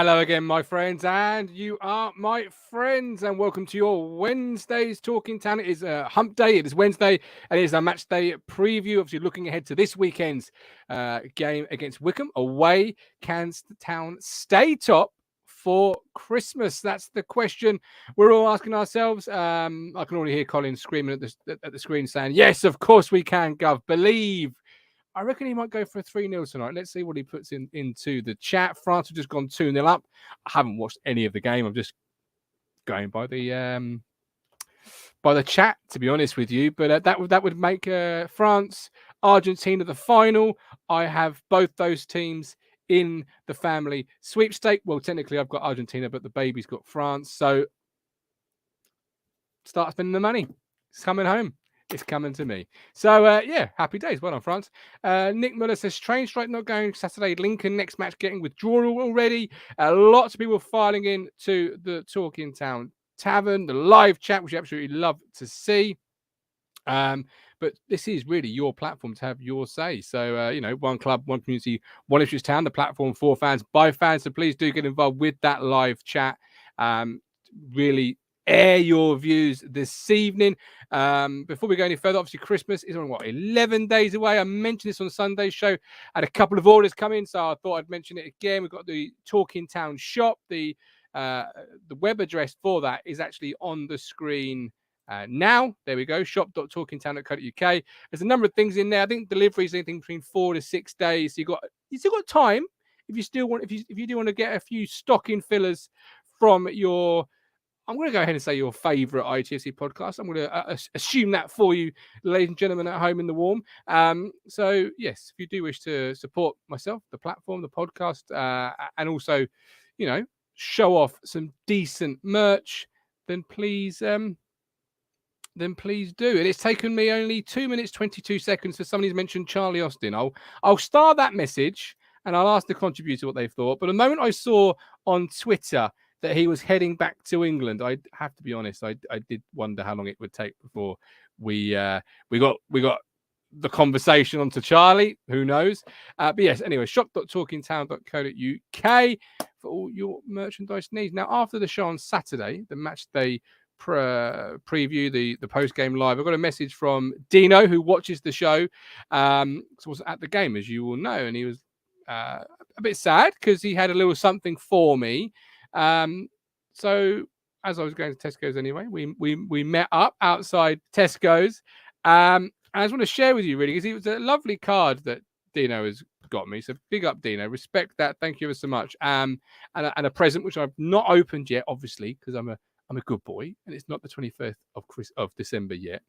Hello again, my friends, and you are my friends, and welcome to your Wednesday's Talking Town. It is Hump Day, it is Wednesday, and it is a match day preview. Obviously, looking ahead to this weekend's game against Wycombe. Away, can Town stay top for Christmas? That's the question we're all asking ourselves. I can already hear Colin screaming at the screen saying, yes, of course we can, Gov. Believe. I reckon he might go for a 3-0 tonight. Let's see what he puts into the chat. France have just gone 2-0 up. I haven't watched any of the game. I'm just going by the chat, to be honest with you. But that would make France, Argentina the final. I have both those teams in the family sweepstake. Well, technically I've got Argentina, but the baby's got France. So start spending the money. It's coming home. It's coming to me. So, yeah, happy days. Well done, France. Nick Muller says, train strike not going Saturday. Lincoln next match getting withdrawal already. Lots of people filing in to the Talking Town Tavern, the live chat, which I absolutely love to see. But this is really your platform to have your say. So, one club, one community, one Ipswich Town, the platform for fans, by fans. So please do get involved with that live chat. Really air your views this evening. Before we go any further, obviously Christmas is on 11 days away. I mentioned this on Sunday's show. I had a couple of orders come in, so I thought I'd mention it again. We've got the Talking Town shop. The web address for that is actually on the screen now. There we go, shop.talkingtown.co.uk. There's a number of things in there. I think delivery is anything between 4 to 6 days. So you still got time if you do want to get a few stocking fillers from your, I'm going to go ahead and say your favourite ITFC podcast. I'm going to assume that for you, ladies and gentlemen at home in the warm. So, yes, if you do wish to support myself, the platform, the podcast, and also, show off some decent merch, then please do. And it's taken me only 2 minutes, 22 seconds for somebody who's mentioned Charlie Austin. I'll start that message and I'll ask the contributor what they thought. But the moment I saw on Twitter that he was heading back to England, I have to be honest, I did wonder how long it would take before we got the conversation onto Charlie. Who knows? But yes, anyway, shop.talkingtown.co.uk for all your merchandise needs. Now, after the show on Saturday, the match day preview, the post-game live, I got a message from Dino, who watches the show. Was at the game, as you all know, and he was a bit sad because he had a little something for me. So as I was going to Tesco's anyway, we met up outside Tesco's. And I just want to share with you really, because it was a lovely card that Dino has got me. So big up, Dino. Respect that. Thank you ever so much. And a present which I've not opened yet, obviously, because I'm a good boy, and it's not the 21st of December yet.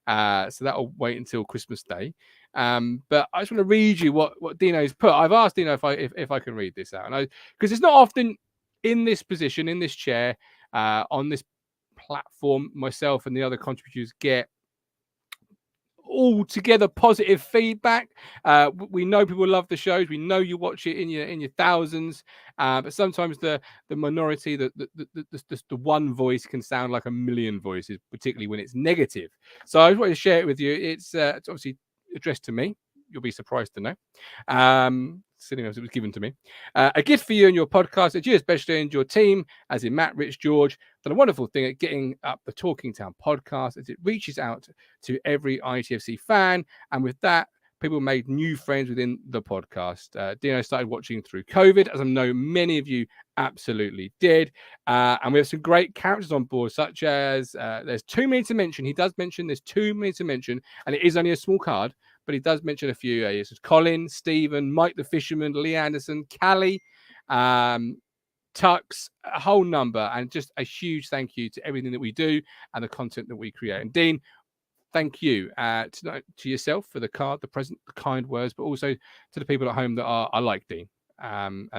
So that'll wait until Christmas Day. But I just want to read you what Dino's put. I've asked Dino if I can read this out, because it's not often in this position, in this chair, on this platform, myself and the other contributors get altogether positive feedback. We know people love the shows. We know you watch it in your thousands, but sometimes the minority, the one voice can sound like a million voices, particularly when it's negative. So I just wanted to share it with you. It's obviously addressed to me. You'll be surprised to know. Sitting as it was given to me. A gift for you and your podcast, that you especially and your team, as in Matt, Rich, George, done a wonderful thing at getting up the Talking Town podcast as it reaches out to every ITFC fan. And with that, people made new friends within the podcast. Dino started watching through COVID, as I know many of you absolutely did. And we have some great characters on board, such as there's too many to mention. He does mention there's too many to mention, and it is only a small card, but he does mention a few. It's Colin, Stephen, Mike the Fisherman, Lee Anderson, Callie, Tux, a whole number, and just a huge thank you to everything that we do and the content that we create. And Dean, thank you to yourself for the card, the present, the kind words, but also to the people at home that are like Dean, and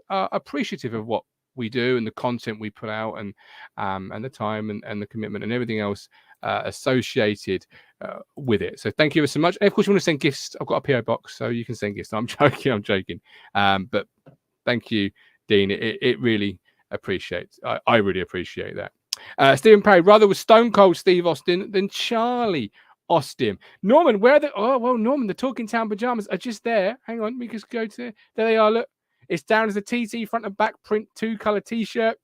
are appreciative of what we do and the content we put out, and the time and the commitment and everything else associated with it. So thank you so much. And of course, you want to send gifts, I've got a PO box, so you can send gifts. I'm joking. But thank you, Dean. It really appreciates. I really appreciate that. Stephen Perry, rather was Stone Cold Steve Austin than Charlie Austin. Norman, Norman, the Talking Town pajamas are just there. Hang on, we just go to, there they are. Look, It's down as a TT front and back print 2-color t-shirt.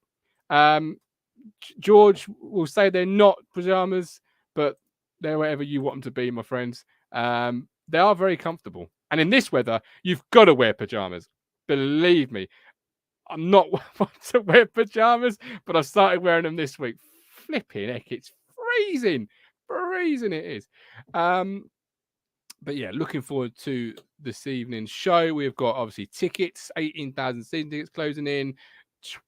George will say they're not pajamas, but they're whatever you want them to be, my friends. They are very comfortable. And in this weather, you've got to wear pajamas. Believe me. I'm not one to wear pajamas, but I started wearing them this week. Flipping heck, it's freezing. Freezing it is. But yeah, looking forward to this evening's show. We've got obviously tickets, 18,000 season tickets closing in,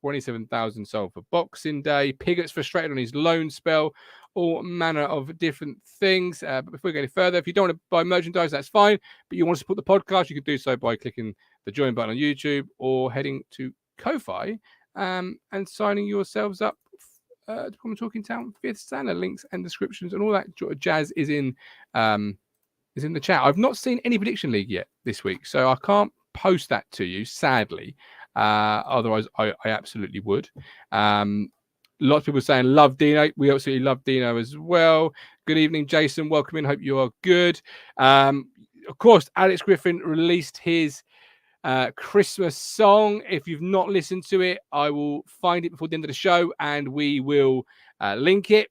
27,000 sold for Boxing Day. Pigott's frustrated on his loan spell, all manner of different things. But before we go any further, if you don't want to buy merchandise, that's fine. But you want to support the podcast, you can do so by clicking the join button on YouTube or heading to Ko-Fi and signing yourselves up to become Talking Town 5th Standard. Links and descriptions and all that jazz is in the chat. I've not seen any prediction league yet this week, so I can't post that to you, sadly. Otherwise, I absolutely would. Lots of people saying love Dino. We absolutely love Dino as well. Good evening, Jason. Welcome in. Hope you are good. Of course, Alex Griffin released his Christmas song. If you've not listened to it, I will find it before the end of the show and we will link it.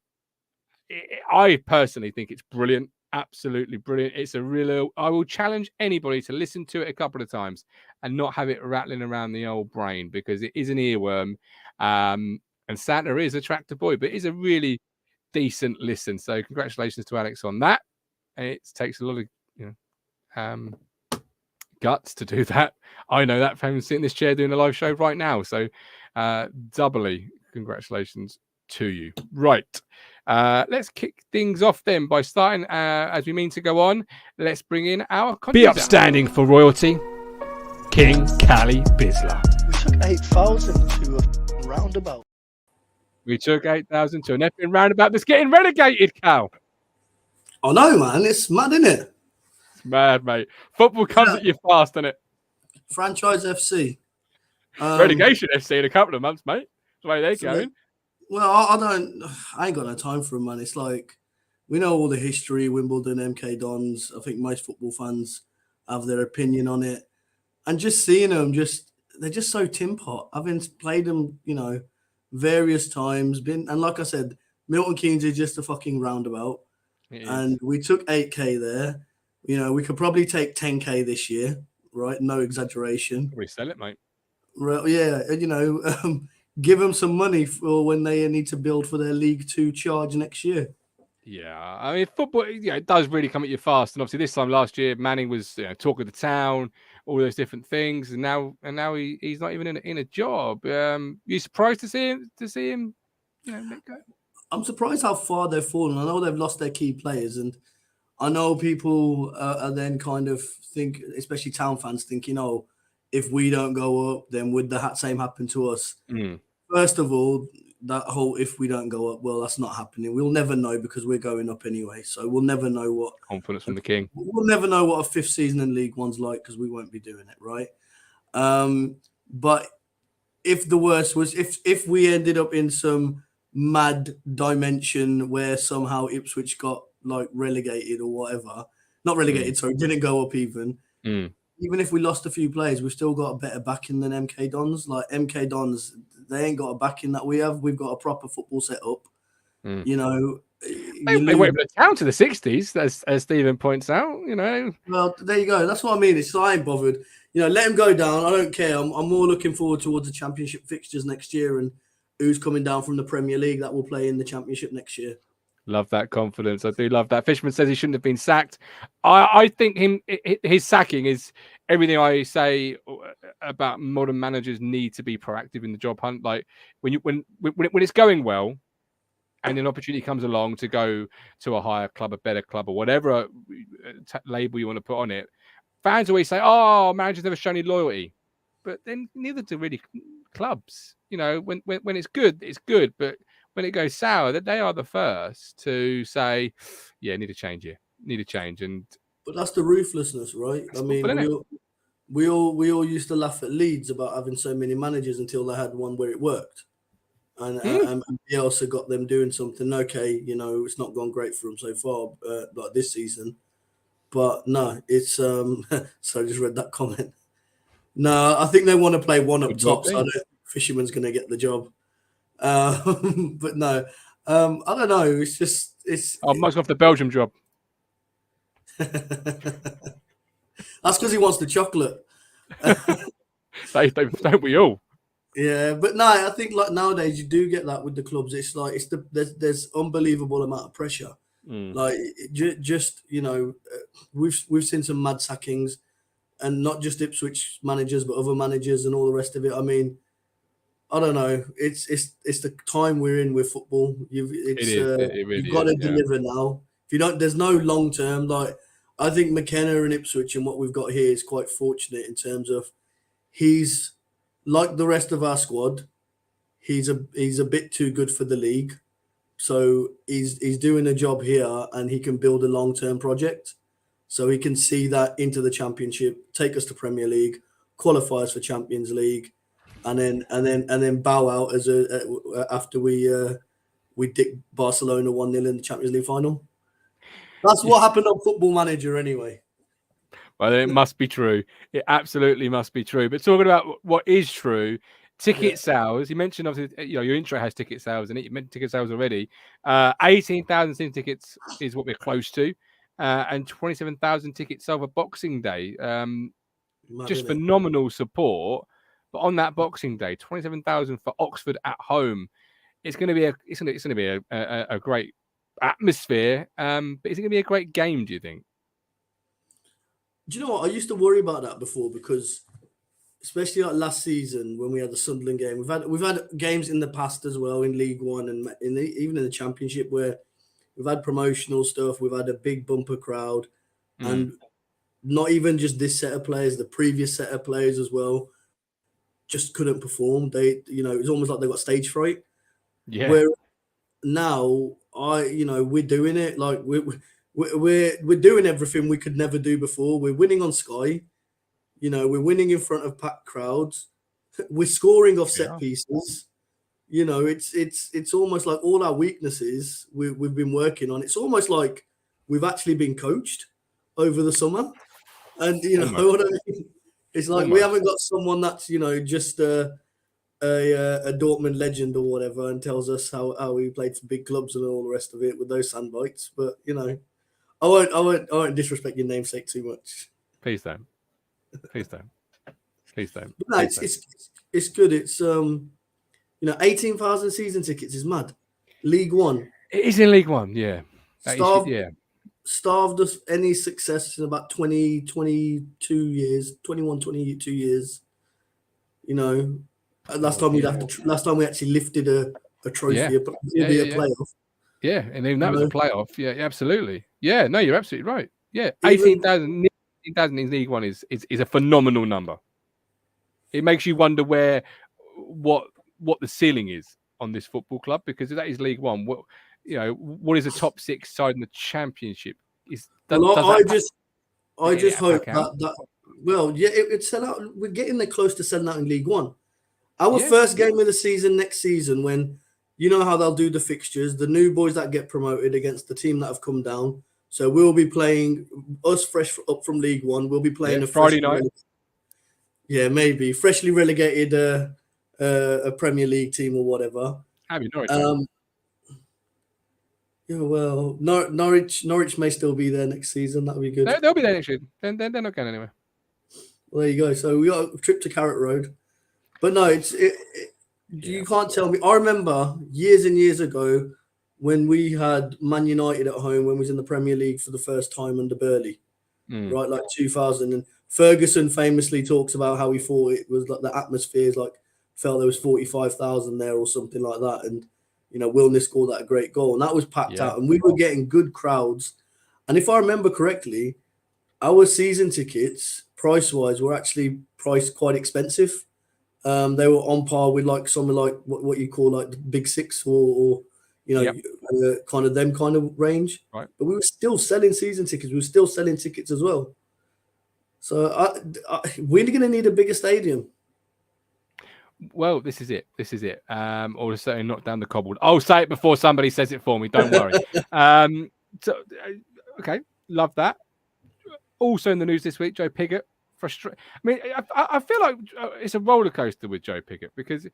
I personally think it's brilliant. Absolutely brilliant. It's a real. I will challenge anybody to listen to it a couple of times and not have it rattling around the old brain because it is an earworm. And Santa is a tractor boy, but it is a really decent listen. So congratulations to Alex on that. It takes a lot of guts to do that. I know that from sitting in this chair doing a live show right now. So doubly congratulations to you. Right. Let's kick things off then by starting as we mean to go on. Let's bring in our be upstanding for royalty, King Cali Bisla. We took 8,000 to a roundabout. We took 8,000 to an effing roundabout that's getting relegated, Cal. I know, man. It's mad, isn't it? It's mad, mate. Football comes at you fast, doesn't it? Franchise FC. Relegation FC in a couple of months, mate. That's the way they're going. Well, I ain't got no time for them, man. It's like, we know all the history, Wimbledon, MK Dons. I think most football fans have their opinion on it. And just seeing them, they're just so tin pot. I've played them, various times. And like I said, Milton Keynes is just a fucking roundabout. And we took 8K there. We could probably take 10K this year, right? No exaggeration. We sell it, mate. Right, yeah, give them some money for when they need to build for their League 2 charge next year. Yeah, I mean, football, it does really come at you fast. And obviously, this time last year, Manning was talk of the town, all those different things, and now he's not even in a job. You surprised to see him, let go? I'm surprised how far they've fallen. I know they've lost their key players, and I know people are then kind of think, especially town fans, think, if we don't go up, then would the same happen to us? First of all, that whole if we don't go up, well, that's not happening. We'll never know because we're going up anyway. So we'll never know what confidence from the king. We'll never know what a fifth season in League One's like because we won't be doing it, right? But if the worst was if we ended up in some mad dimension where somehow Ipswich got like relegated or whatever, not relegated, sorry, didn't go up even. Even if we lost a few players, we've still got a better backing than MK Dons. Like MK Dons, they ain't got a backing that we have. We've got a proper football set up. They went for the town to the 60s, as Stephen points out. Well, there you go. That's what I mean. It's I ain't bothered. Let him go down. I don't care. I'm more looking forward towards the Championship fixtures next year and who's coming down from the Premier League that will play in the Championship next year. Love that confidence. I do love that. Fishman says he shouldn't have been sacked. I think his sacking is everything I say about modern managers need to be proactive in the job hunt. Like when it's going well and an opportunity comes along to go to a higher club, a better club, or whatever label you want to put on it, fans always say, "Oh, managers never show any loyalty," but then neither do really clubs. When it's good, it's good, but when it goes sour, that they are the first to say, "Yeah, need to change here, need to change." But that's the ruthlessness, right? I mean, we all used to laugh at Leeds about having so many managers until they had one where it worked, and Bielsa got them doing something. Okay, it's not gone great for them so far, like this season, but no, it's so I just read that comment. No, I think they want to play one up Good top, so I job, don't think Fisherman's going to get the job. But no, I don't know. It's just I must off the Belgium job. That's because he wants the chocolate. Don't we all? Yeah, but no, I think like nowadays you do get that with the clubs. It's like there's unbelievable amount of pressure. Like just we've seen some mad sackings, and not just Ipswich managers, but other managers and all the rest of it. I mean, I don't know. It's the time we're in with football. You've got to deliver now. If you don't, there's no long term. Like I think McKenna and Ipswich and what we've got here is quite fortunate in terms of he's like the rest of our squad. He's a bit too good for the league, so he's doing a job here, and he can build a long term project. So he can see that into the Championship, take us to Premier League, qualify us for Champions League, and then bow out after we dick Barcelona 1-0 in the Champions League final. That's what happened on Football Manager anyway. Well, then it must be true. It absolutely must be true. But talking about what is true, ticket sales. You mentioned obviously, your intro has ticket sales in it. You mentioned ticket sales already. 18,000 season tickets is what we're close to, and 27,000 tickets sold for Boxing Day. Just phenomenal support. But on that Boxing Day, 27,000 for Oxford at home. It's going to be a great atmosphere. But is it going to be a great game? Do you think? Do you know what? I used to worry about that before because, especially like last season when we had the Sunderland game, we've had games in the past as well in League One and even in the Championship where we've had promotional stuff. We've had a big bumper crowd, and not even just this set of players, the previous set of players as well, just couldn't perform. It's almost like they got stage fright. Yeah. Where now we're doing it like we're doing everything we could never do before. We're winning on Sky. We're winning in front of packed crowds. We're scoring off set pieces. It's almost like all our weaknesses we've been working on. It's almost like we've actually been coached over the summer. And what I mean? It's like we haven't got someone that's just a Dortmund legend or whatever and tells us how he played for big clubs and all the rest of it with those sound bites. But I won't disrespect your namesake too much. Please don't. Please don't. But no, it's good. It's 18,000 season tickets is mad. League One. It is in League One, yeah. Starved us any success in about 22 years. Last time we actually lifted a trophy, a playoff. Yeah, and even that was a playoff. Yeah, absolutely. Yeah, no, you're absolutely right. Yeah, 18,000 in League One is a phenomenal number. It makes you wonder what the ceiling is on this football club, because that is League One. What is the top 6 side in the Championship? I just hope that it's sell out. We're getting there close to selling out in League One. Our first game of the season next season, when how they'll do the fixtures, the new boys that get promoted against the team that have come down. So we'll be playing us fresh up from League One. We'll be playing a Friday night. Maybe freshly relegated a Premier League team or whatever. Norwich may still be there next season. That'll be good. They'll be there next year. They're not going anywhere. Well, there you go. So we got a trip to Carrot Road. But no, you can't tell me. I remember years and years ago when we had Man United at home when we was in the Premier League for the first time under Burley, right? Like 2000. And Ferguson famously talks about how he thought it was like the atmospheres, like felt there was 45,000 there or something like that. And, Wilner scored that great goal. And that was packed out. And we were getting good crowds. And if I remember correctly, our season tickets, price-wise, were actually priced quite expensive. They were on par with like something like what you call like the Big Six or kind of them kind of range. Right. But we were still selling season tickets. We were still selling tickets as well. So we're going to need a bigger stadium. Well, this is it. Or certainly not down the cobbled. I'll say it before somebody says it for me. Don't worry. Okay, love that. Also in the news this week, Pigott frustrating. I mean, I feel like it's a roller coaster with Joe Pigott because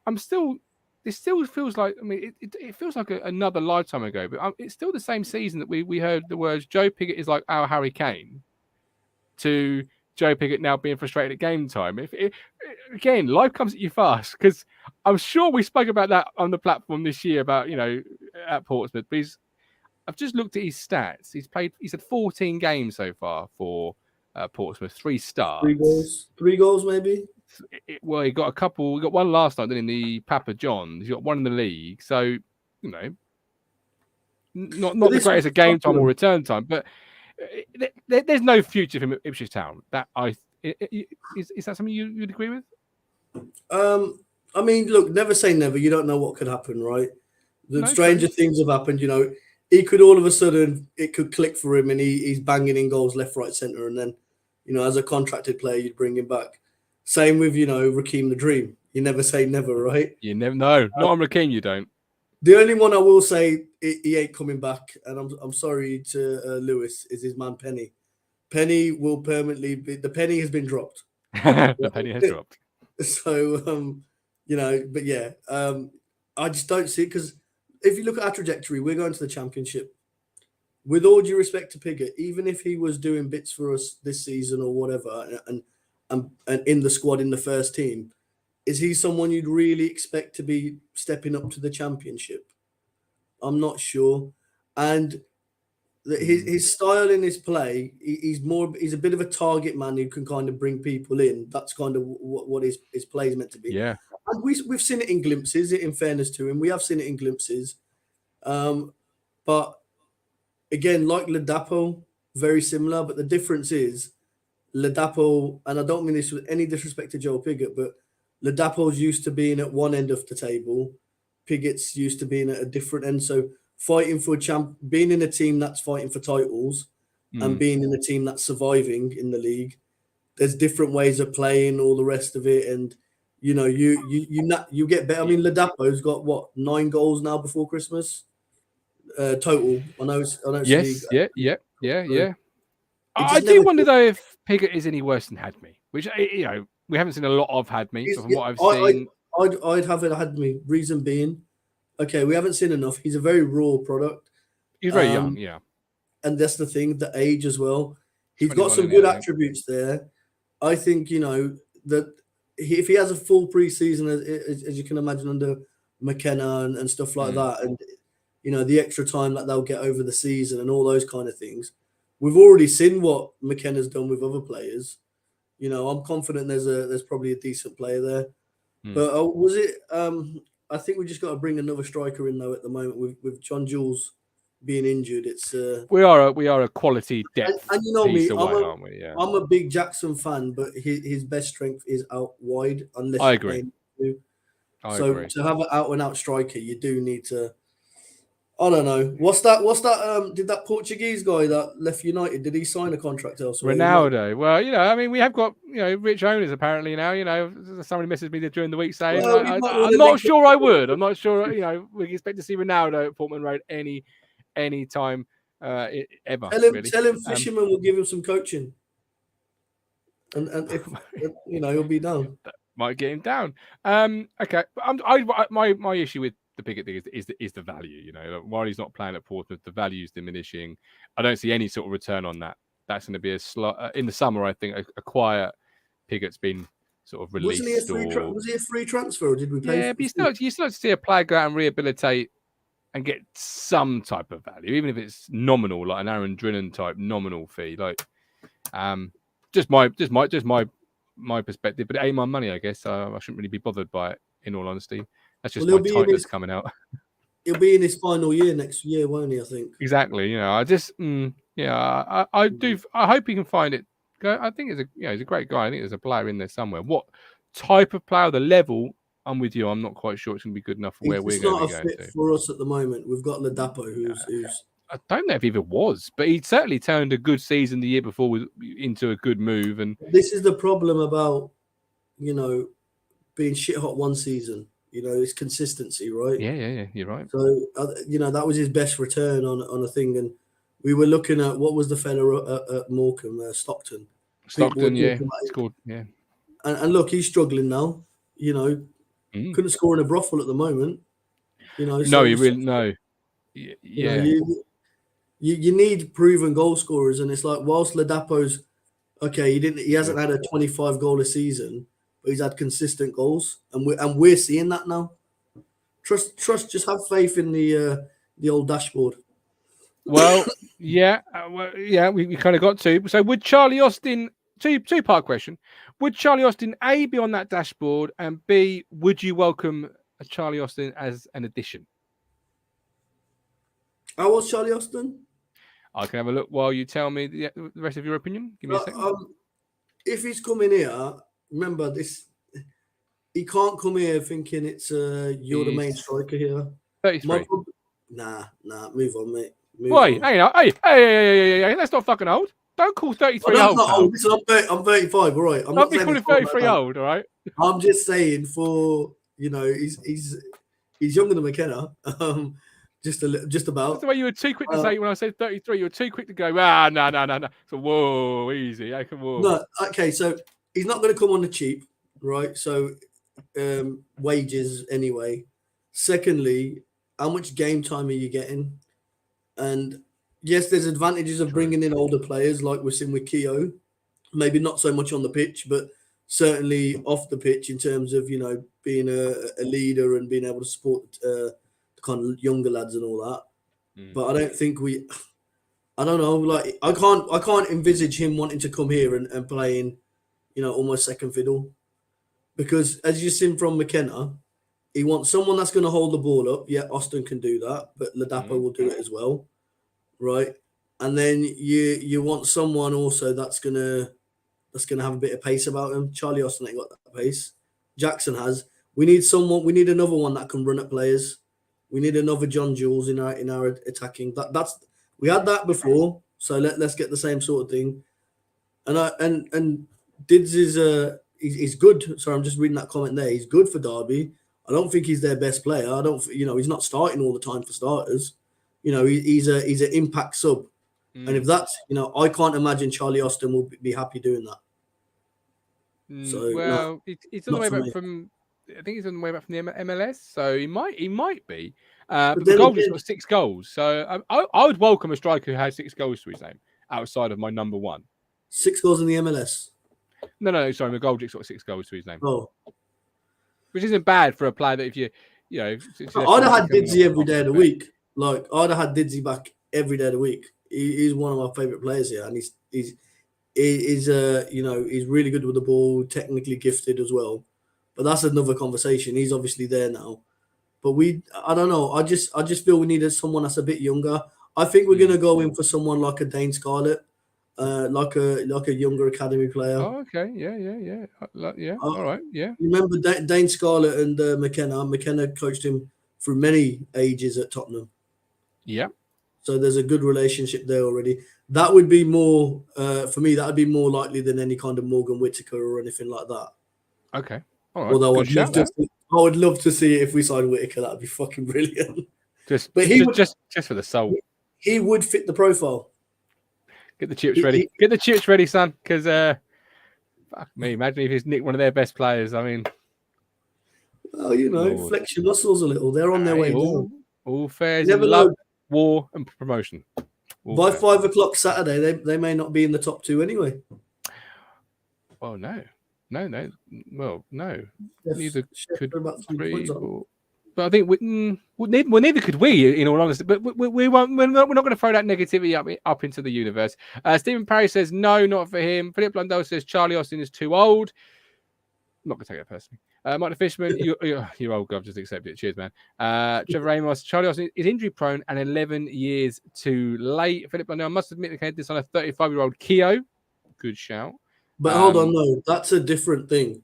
I'm still. It still feels like. I mean, it feels like another lifetime ago, but it's still the same season that we heard the words Joe Pigott is like our Harry Kane, to Joe Pigott now being frustrated at game time. Again, life comes at you fast because I'm sure we spoke about that on the platform this year about at Portsmouth. But I've just looked at his stats. He's had 14 games so far for Portsmouth, 3 starts, 3 goals maybe. Well, he got a couple. He got one last night in the Papa John's. He got one in the league. So not the greatest at game time or return time, but there's no future for him at Ipswich Town. Is that something you'd agree with? I mean, look, never say never. You don't know what could happen, right? Stranger things have happened. He could all of a sudden it could click for him, and he's banging in goals left, right, centre, and then as a contracted player, you'd bring him back. Same with Raheem the Dream. You never say never, right? You never know. Not on Raheem, you don't. The only one I will say he ain't coming back, and I'm sorry to Lewis, is his man Penny. Penny will permanently be. The penny has been dropped. The penny has dropped. So but yeah, I just don't see it because if you look at our trajectory, we're going to the Championship. With all due respect to Pigott, even if he was doing bits for us this season or whatever, and in the squad in the first team, is he someone you'd really expect to be stepping up to the Championship? I'm not sure. And his style in his play, he's a bit of a target man who can kind of bring people in. That's kind of what his play is meant to be. Yeah. And we've seen it in glimpses, in fairness to him. We have seen it in glimpses. But again, like Ladapo, very similar. But the difference is Ladapo, and I don't mean this with any disrespect to Joe Pigott, but Ladapo's used to being at one end of the table. Pigott's used to being at a different end. So fighting for being in a team that's fighting for titles and being in a team that's surviving in the league, there's different ways of playing, all the rest of it, and you get better. I mean, Ladapo's got 9 goals now before Christmas total. I know it's yes, league. Yeah. I do wonder though if Pigott is any worse than Hadme, which we haven't seen a lot of Hadme. So from what I've seen, I'd have it Hadme. Reason being, okay, we haven't seen enough. He's a very raw product. He's very young, yeah. And that's the thing, the age as well. He's got some good attributes there. I think, that if he has a full preseason, as you can imagine, under McKenna and stuff like that, and, the extra time that they'll get over the season and all those kind of things. We've already seen what McKenna's done with other players. I'm confident there's probably a decent player there. But I think we just got to bring another striker in though at the moment with John Jules being injured. It's we are a quality depth. And you know me, aren't we? Yeah. I'm a big Jackson fan, but his best strength is out wide. Unless I agree. I agree. To have an out and out striker, you do need to. I don't know. What's that? Did that Portuguese guy that left United? Did he sign a contract elsewhere? Ronaldo. Well, we have got rich owners apparently now. Somebody messaged me during the week saying I'm not sure I would. I'm not sure. We can expect to see Ronaldo at Portman Road any time ever. Tell him Fisherman will give him some coaching, and if he'll be down. That might get him down. Okay, my issue with the Pigott thing is the value. While he's not playing at Portsmouth, the value is diminishing. I don't see any sort of return on that. That's going to be in the summer. I think a quiet Pigott's been sort of released. Was he a free transfer, or did we pay? Yeah, but you still have to see a player go out and rehabilitate and get some type of value, even if it's nominal, like an Aaron Drinnan type nominal fee. Like, just my perspective, but it ain't my money, I guess. I shouldn't really be bothered by it. In all honesty, that's just my tightness coming out. He'll be in his final year next year, won't he? I think exactly. I just, I do. I hope he can find it. I think he's a great guy. I think there's a player in there somewhere. What type of player? The level? I'm with you. I'm not quite sure it's going to be good enough for where we're going to be going to. It's not a fit for us at the moment. We've got Ladapo, who's. I don't know if he even was, but he certainly turned a good season the year before into a good move. And this is the problem about, being shit hot one season. It's consistency, right? Yeah. You're right. So that was his best return on a thing, and we were looking at what was the fella at Morecambe, Stockton. Stockton, yeah, talking about it. scored, yeah. And look, he's struggling now. You know, couldn't score in a brothel at the moment. You know, No, you really no. You Yeah, know, you need proven goal scorers, and it's like whilst Ladapo's okay, he hasn't had a 25 goal a season, but he's had consistent goals, and we're seeing that now. Trust, just have faith in the old dashboard. well, yeah, we kind of got to. So, would Charlie Austin? Two-part question: would Charlie Austin A be on that dashboard, and B, would you welcome a Charlie Austin as an addition? How was Charlie Austin? I can have a look while you tell me the rest of your opinion. Give me a second. If he's coming here, remember this. He can't come here thinking it's you're the main striker here. 33. Nah, move on, mate. Wait, hang on. Hey, that's not fucking old. Don't call 33 old. Not old. Listen, I'm 35, all right. I'm not be calling 33 old, all right? I'm just saying for, you know, he's younger than McKenna. Just about. That's the way you were too quick to say when I said 33. You were too quick to go, no. So, whoa, easy. I can whoa. No, okay, so he's not going to come on the cheap, right? So, wages anyway. Secondly, how much game time are you getting? And yes, there's advantages of bringing in older players like we're seeing with Keogh. Maybe not so much on the pitch, but certainly off the pitch in terms of, you know, being a leader and being able to support the kind of younger lads and all that. But I don't think I don't know, like I can't envisage him wanting to come here and playing, you know, almost second fiddle. Because as you've seen from McKenna, he wants someone that's going to hold the ball up. Yeah, Austin can do that, but Ladapo will do it as well, right? And then you want someone also that's gonna have a bit of pace about him. Charlie Austin ain't got that pace. Jackson has. We need another one that can run at players. We need another John Jules in our attacking. We had that before, so let's get the same sort of thing. And Dids is good. Sorry, I'm just reading that comment there. He's good for Derby. I don't think he's their best player. He's not starting all the time for starters. You know, he's an impact sub. And if that's, you know, I can't imagine Charlie Austin will be happy doing that. So it's on the way back from. I think he's on the way back from the MLS, so he might be. But the goalie's got 6 goals, so I would welcome a striker who has 6 goals to his name outside of my number one. 6 goals in the MLS. No, sorry, the Goldrick's got 6 goals to his name. Oh, which isn't bad for a player that if you know. I'd have had Didsy every day of the week. Like I'd have had Didsy back every day of the week. He's one of my favorite players here, and he's really good with the ball, technically gifted as well. But that's another conversation. He's obviously there now. But I don't know. I just feel we needed someone that's a bit younger. I think we're gonna go in for someone like a Dane Scarlett, like a younger academy player. Oh, okay, yeah. All right, yeah. You remember Dane Scarlett and McKenna? McKenna coached him through many ages at Tottenham. Yeah. So there's a good relationship there already. That would be more for me. That would be more likely than any kind of Morgan Whittaker or anything like that. Okay. All right. Although I would love to see it if we signed Whittaker. That'd be fucking brilliant. Just for the soul. He would fit the profile. Get the chips ready. Get the chips ready, son. Because fuck me, imagine if he's nicked one of their best players. I mean, well, you know, flex your muscles a little. They're on their way down. All fairs in love, war, and promotion. By 5 o'clock Saturday, they may not be in the top 2 anyway. Well, no. Well, no. Neither could about 3 points on. But I think neither could we, in all honesty. But we won't. We're not going to throw that negativity up into the universe. Stephen Parry says no, not for him. Philip Blundell says Charlie Austin is too old. I'm not going to take that personally. Mike the Fishman, you're old, Gov. Just accept it. Cheers, man. Trevor Ramos, Charlie Austin is injury prone and 11 years too late. Philip Blundell, I must admit, they had this on a 35-year-old Keogh. Good shout. But hold on, no, that's a different thing.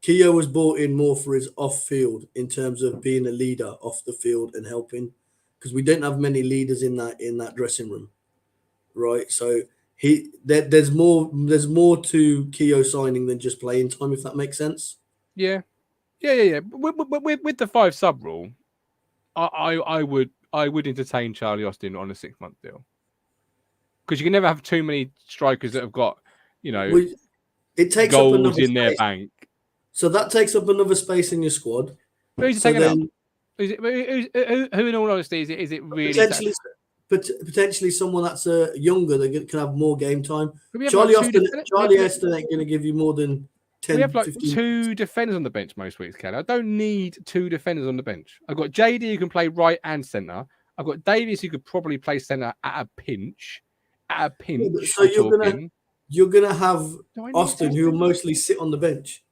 Keogh was brought in more for his off-field in terms of being a leader off the field and helping, because we didn't have many leaders in that dressing room, right? So there's more to Keogh signing than just playing time, if that makes sense. Yeah. With the 5 sub rule, I would entertain Charlie Austin on a 6-month deal, because you can never have too many strikers that have got, you know. It takes up goals another in their space. bank. So that takes up another space in your squad. Who's So taking it up? then Who, in all honesty, is it really? potentially someone that's younger that can have more game time. We have Charlie like Austin ain't going to give you more than 10, we have like 15 2 defenders on the bench most weeks, Kelly. I don't need 2 defenders on the bench. I've got JD who can play right and centre. I've got Davies who could probably play centre at a pinch. At a pinch. So you're gonna have Austin who will mostly sit on the bench.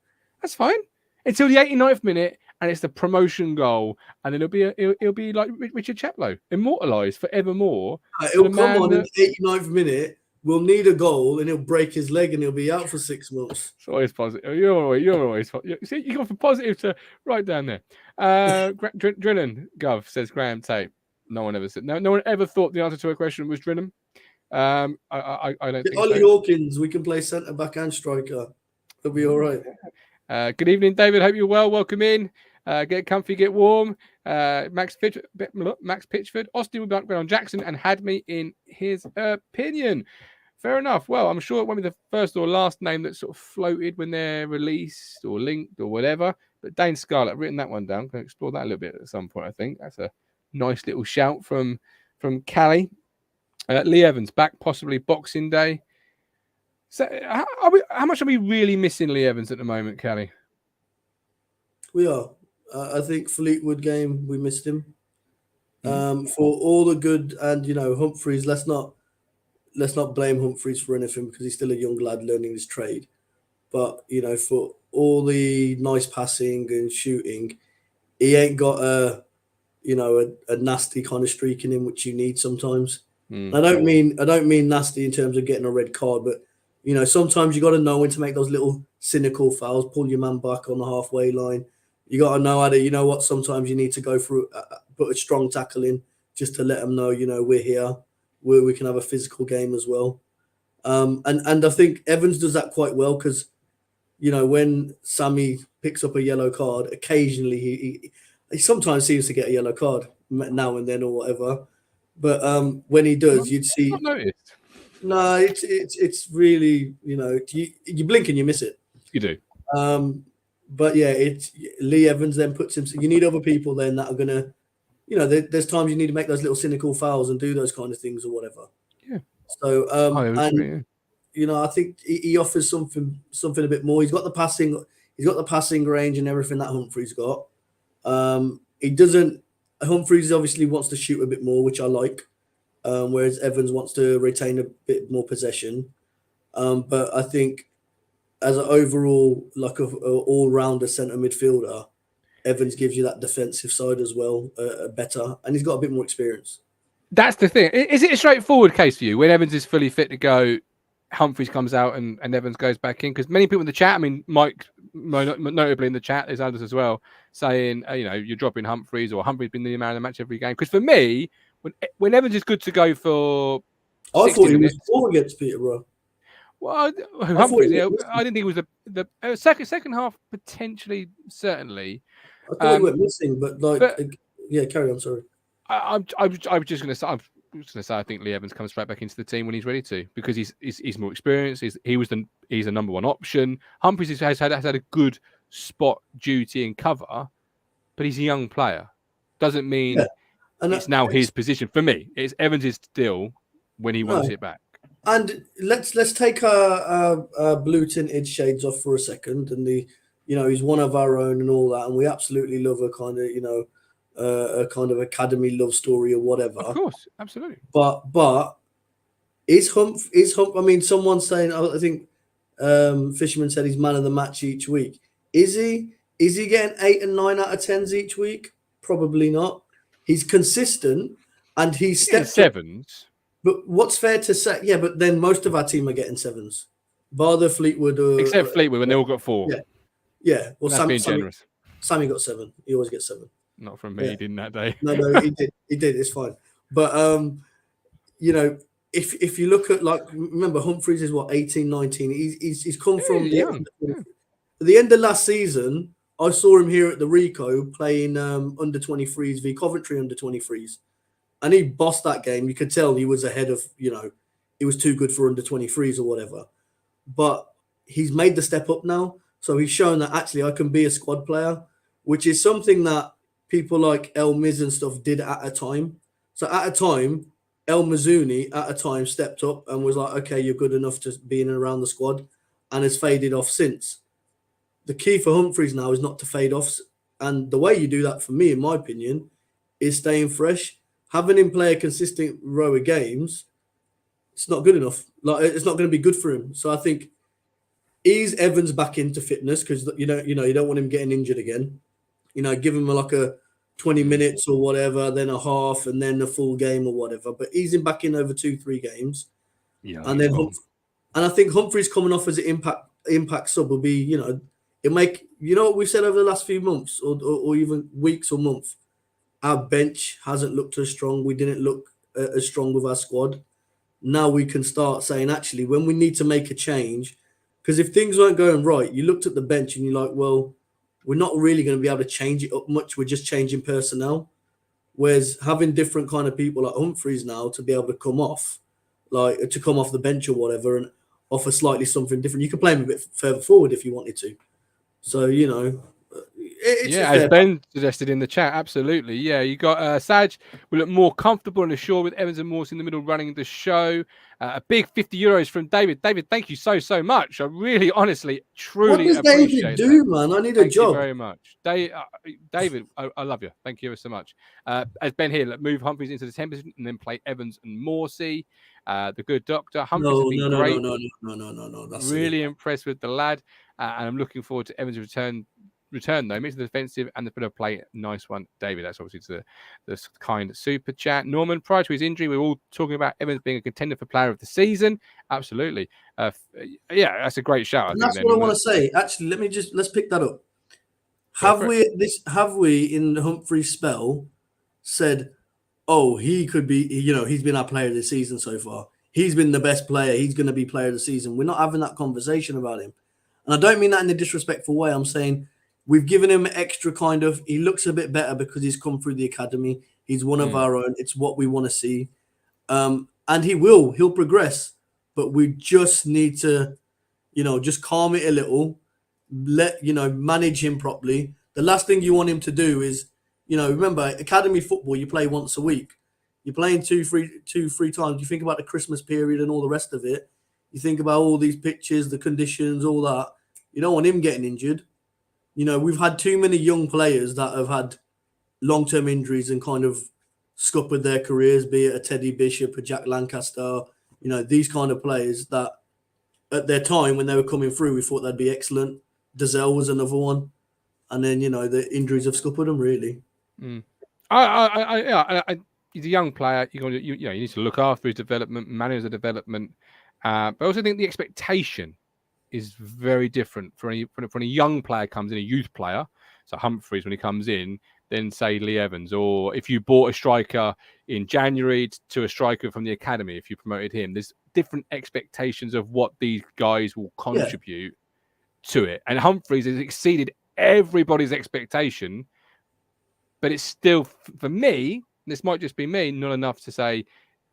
That's fine until the 89th minute, and it's the promotion goal, and then it'll be like Richard Chaplow, immortalised forevermore. He'll come on in the 89th minute. We'll need a goal, and he'll break his leg, and he'll be out for 6 months. It's always positive. You're always. See, you go from positive to right down there. Drennan Gov says Graham Tate. No one ever said. No one ever thought the answer to a question was Drennan. I don't think Ollie so. Hawkins, we can play centre back and striker. It'll be all right. Good evening, David. Hope you're well. Welcome in. Get comfy, get warm. Max Pitchford. Austin will be back on Jackson and had me in his opinion. Fair enough. Well, I'm sure it won't be the first or last name that sort of floated when they're released or linked or whatever. But Dane Scarlett, I've written that one down. Can explore that a little bit at some point, I think. That's a nice little shout from Callie. Lee Evans back possibly Boxing Day. So how much are we really missing Lee Evans at the moment, Callie? We are. I think Fleetwood game, we missed him. For all the good, and Humphreys, let's not blame Humphreys for anything because he's still a young lad learning his trade. But for all the nice passing and shooting, he ain't got a nasty kind of streak in him, which you need sometimes. I don't mean nasty in terms of getting a red card, but sometimes you got to know when to make those little cynical fouls, pull your man back on the halfway line. You got to know how to, sometimes you need to go through, put a strong tackle in just to let them know, we're here, we can have a physical game as well. And I think Evans does that quite well because, when Sammy picks up a yellow card, occasionally he sometimes seems to get a yellow card now and then or whatever. But when he does, you'd see. Not noticed. No, it's really, you blink and you miss it. You do. But yeah, it's Lee Evans then puts him. So you need other people then that are gonna, there's times you need to make those little cynical fouls and do those kind of things or whatever. Yeah. So I think he offers something a bit more. He's got the passing range and everything that Humphreys got. He doesn't. Humphreys obviously wants to shoot a bit more, which I like. Whereas Evans wants to retain a bit more possession. But I think as an overall, like an all-rounder centre midfielder, Evans gives you that defensive side as well, better. And he's got a bit more experience. That's the thing. Is it a straightforward case for you? When Evans is fully fit to go, Humphreys comes out and Evans goes back in? Because many people in the chat, I mean, Mike, notably in the chat, there's others as well, saying, you're dropping Humphreys or Humphreys been the man of the match every game. Because for me, when Evans is good to go for I thought he was 4 against Peterborough. Well, Humphreys, I didn't think it was the second half, potentially, certainly. I thought he went missing, but carry on, sorry. I was just going to say, I think Lee Evans comes straight back into the team when he's ready to, because he's more experienced. He's a number one option. Humphreys has had a good spot, duty, and cover, but he's a young player. Doesn't mean it's now his position. For me, Evans is still when he wants it back. And let's take our blue tinted shades off for a second, and he's one of our own and all that, and we absolutely love a kind of a kind of academy love story or whatever. Of course, absolutely. But is Hump? I mean, someone's saying, I think Fisherman said he's man of the match each week. Is he getting 8 and 9 out of 10s each week? Probably not. He's consistent and he's stepped 7s. But what's fair to say? Yeah, but then most of our team are getting 7s, bar the Fleetwood. Except Fleetwood when they all got 4. Yeah. Well, that's being generous. Sammy got 7. He always gets 7. Not from me, he didn't that day. No, he did. He did. It's fine. But if you look at, remember Humphreys is what, 18, 19. He's come from young. At the end of last season, I saw him here at the Rico playing under 23s v Coventry under 23s. And he bossed that game. You could tell he was ahead of, he was too good for under 23s or whatever. But he's made the step up now. So he's shown that actually I can be a squad player, which is something that people like El Miz and stuff did at a time. So at a time, El Mazzuni at a time stepped up and was like, okay, you're good enough to be in and around the squad, and has faded off since. The key for Humphreys now is not to fade off. And the way you do that, for me, in my opinion, is staying fresh. Having him play a consistent row of games, it's not good enough. Like, it's not going to be good for him. So I think ease Evans back into fitness, because you don't want him getting injured again. Give him like a 20 minutes or whatever, then a half, and then a full game or whatever. But ease him back in over 2-3 games. Yeah, and then and I think Humphreys coming off as an impact sub will be, it make, what we've said over the last few months or even weeks or months. Our bench hasn't looked as strong. We didn't look as strong with our squad. Now we can start saying, actually, when we need to make a change, because if things weren't going right, you looked at the bench and you're like, well, we're not really going to be able to change it up much. We're just changing personnel. Whereas having different kind of people like Humphreys now to be able to come off the bench or whatever and offer slightly something different. You could play him a bit further forward if you wanted to. So, it's as Ben suggested in the chat, absolutely. Yeah, you got Saj will look more comfortable and assured with Evans and Morse in the middle running the show. A big €50 from David. David, thank you so much. I really, honestly, truly appreciate David that. Do, man? I need a job. Thank you very much. David, I love you. Thank you ever so much. As Ben here, move Humphreys into the 10 position and then play Evans and Morsey. The good doctor. Humphreys has been great. No. That's really impressed with the lad. And I'm looking forward to Evans' return though. Makes the defensive and the bit of play. Nice one, David. That's obviously to the kind super chat. Norman, prior to his injury, we were all talking about Evans being a contender for player of the season. Absolutely. That's a great shout. And that's what I want to say. Actually, let's pick that up. Have we in the Humphreys spell said, oh, he could be, he's been our player of the season so far. He's been the best player. He's going to be player of the season. We're not having that conversation about him. And I don't mean that in a disrespectful way. I'm saying we've given him extra he looks a bit better because he's come through the academy. He's one of our own. It's what we want to see. And he'll progress, but we just need to, just calm it a little, manage him properly. The last thing you want him to do is, remember, academy football, you play once a week. You're playing two, three times. You think about the Christmas period and all the rest of it. You think about all these pitches, the conditions, all that. You don't want him getting injured. We've had too many young players that have had long-term injuries and kind of scuppered their careers, be it a Teddy Bishop, a Jack Lancaster, these kind of players that at their time when they were coming through, we thought they'd be excellent. Dazelle was another one. And then, the injuries have scuppered them, really. He's a young player. You need to look after his development, manage the development. But I also think the expectation is very different when a young player comes in, a youth player. So Humphreys, when he comes in, then say Lee Evans, or if you bought a striker in January to a striker from the academy, if you promoted him, there's different expectations of what these guys will contribute to it. And Humphreys has exceeded everybody's expectation, but it's still, for me, this might just be me, not enough to say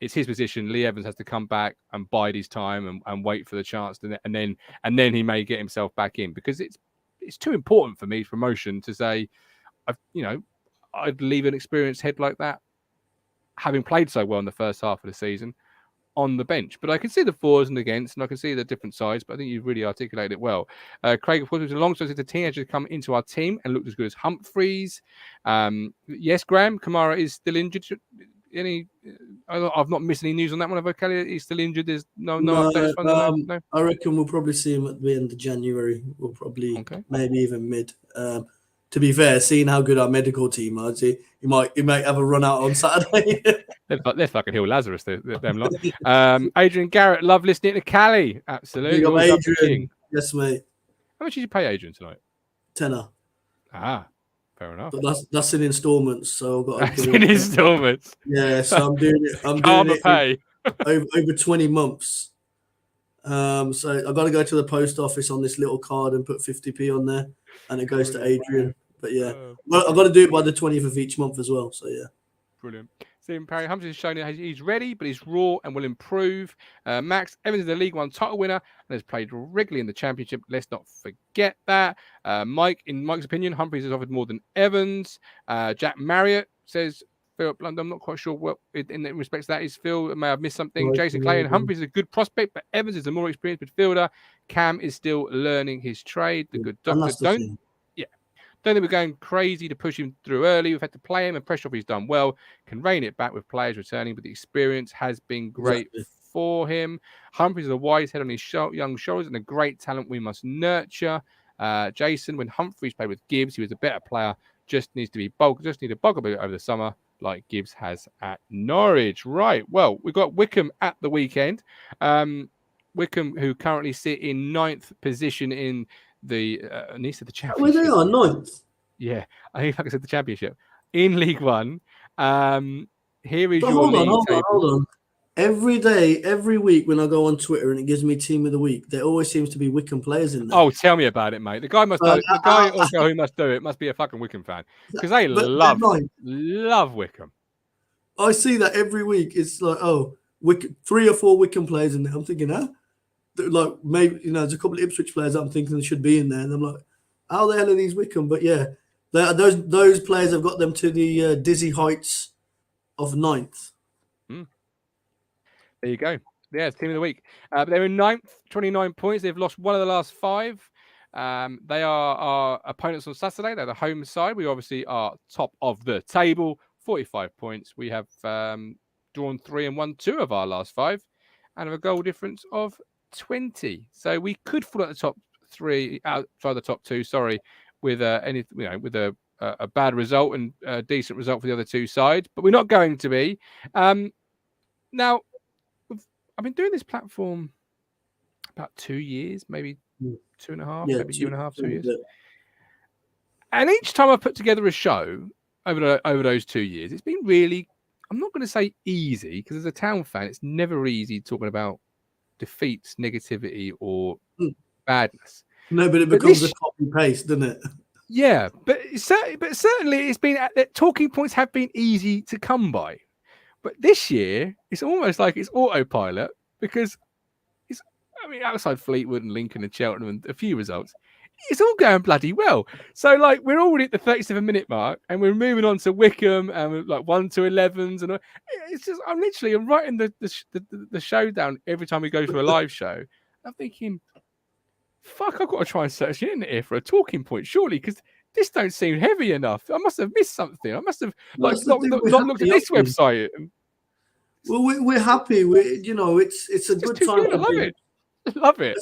it's his position. Lee Evans has to come back and bide his time and wait for the chance, and then he may get himself back in, because it's too important for me, promotion, to say I'd leave an experienced head like that, having played so well in the first half of the season, on the bench. But I can see the fors and against, and I can see the different sides, but I think you've really articulated it well. Craig, of course, was alongside the teenagers come into our team and looked as good as Humphreys. Yes, Graham, Kamara is still injured. I've not missed any news on that one. Have I, Kelly? He's still injured. There's no updates from no? I reckon we'll probably see him at the end of January. We'll probably maybe even mid. To be fair, seeing how good our medical team are, he might have a run out on Saturday. They're fucking Hill Lazarus, them lot. Adrian Garrett, love listening to Callie. Absolutely. Adrian. Yes, mate. How much did you pay Adrian tonight? £10. Ah, fair enough. But that's in installments, so I've got to that's in installments. Yeah, so I'm doing it. over 20 months. So I've got to go to the post office on this little card and put 50p on there, and it goes to Adrian. But yeah, well, I've got to do it by the 20th of each month as well. So yeah. Brilliant. Stephen Parry, Humphreys has shown that he's ready, but he's raw and will improve. Max Evans is the League One title winner and has played regularly in the Championship. Let's not forget that. Mike, in Mike's opinion, Humphreys has offered more than Evans. Jack Marriott says, Phil Blunt, I'm not quite sure what in respect to that is. Phil may have missed something. Right, Jason Clay and Humphreys is a good prospect, but Evans is a more experienced midfielder. Cam is still learning his trade. The good And that's doctor. the thing. Don't think we're going crazy to push him through early. We've had to play him and pressure off. He's done well. Can rein it back with players returning, but the experience has been great for him. Humphreys is a wise head on his young shoulders and a great talent we must nurture. Jason, when Humphreys played with Gibbs, he was a better player. Just need to bulk a bit over the summer, like Gibbs has at Norwich. Right. Well, we've got Wycombe at the weekend. Wycombe, who currently sit in 9th position in the Championship. Well, they are 9th. Yeah, I think like I said, the Championship in League One. Here is But your league hold table. on. Every day, every week when I go on Twitter and it gives me team of the week, there always seems to be Wycombe players in there. Oh, tell me about it, mate. The guy must do it. The guy or girl who must do it must be a fucking Wycombe fan because they love Wycombe. I see that every week. It's like, oh, 3 or 4 Wycombe players in there. I'm thinking, huh? Like maybe there's a couple of Ipswich players I'm thinking they should be in there, and I'm like, how the hell are these Wycombe? But yeah, those players have got them to the dizzy heights of 9th. There you go. Yeah, it's team of the week. They're in 9th, 29 points. They've lost 1 of the last 5. They are our opponents on Saturday. They're the home side. We obviously are top of the table, 45 points. We have drawn 3 and won 2 of our last 5, and have a goal difference of 20. So we could fall at the top 3, outside the top 2. Sorry, with with a bad result and a decent result for the other 2 sides, but we're not going to be. Now, I've been doing this platform about 2 years, maybe 2.5, maybe 2.5, 2 years. And each time I've put together a show over those 2 years, it's been really, I'm not going to say easy, because as a Town fan, it's never easy talking about defeats, negativity, or badness. No, but it becomes a copy paste, doesn't it? Yeah, but certainly it's been talking points have been easy to come by. But this year, it's almost like it's autopilot because outside Fleetwood and Lincoln and Cheltenham and a few results, it's all going bloody well. So, like, we're already at the 37-minute mark and we're moving on to Wycombe and we're like 1 to 11s. And it's just, I'm writing the showdown every time we go to a live show. I'm thinking, fuck, I've got to try and search the internet here for a talking point, surely, because this don't seem heavy enough. I must have missed something. I must have not looked at this website. Well, we're happy. It's a good time. I love it.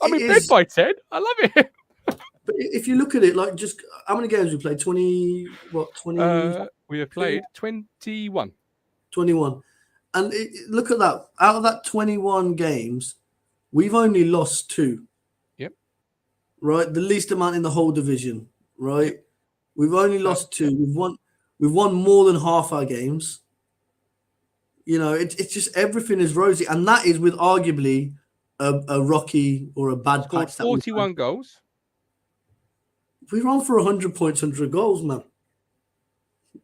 I'm in bed by 10. I love it. But if you look at it, like, just how many games we played? 20? We have played 21. 21. And look at that. Out of that 21 games, we've only lost 2. Yep. Right? The least amount in the whole division. Right? We've only lost 2. We've won more than half our games. It's just everything is rosy. And that is with arguably a rocky or a bad patch. 41 goals. We're on for 100 points, 100 goals, man.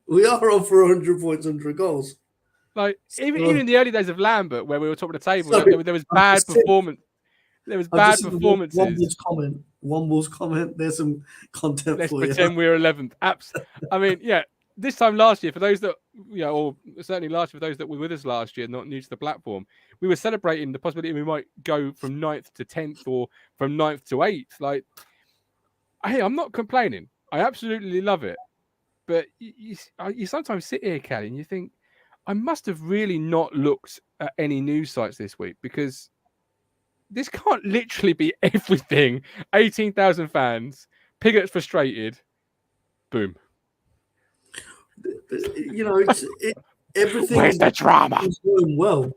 We are on for 100 points, 100 goals. Like, even in the early days of Lambert, where we were top of the table, there was bad performance. There was bad performances. One Wolves comment. There's some content Let's for you. pretend we're 11th. I mean, yeah. This time last year, for those that, or certainly last year, for those that were with us last year, not new to the platform, we were celebrating the possibility we might go from 9th to 10th or from 9th to 8th. Like, hey, I'm not complaining. I absolutely love it. But you sometimes sit here, Callie, and you think, I must have really not looked at any news sites this week, because this can't literally be everything. 18,000 fans, Pigott's frustrated, boom. Everything. Where's the drama? Is going well.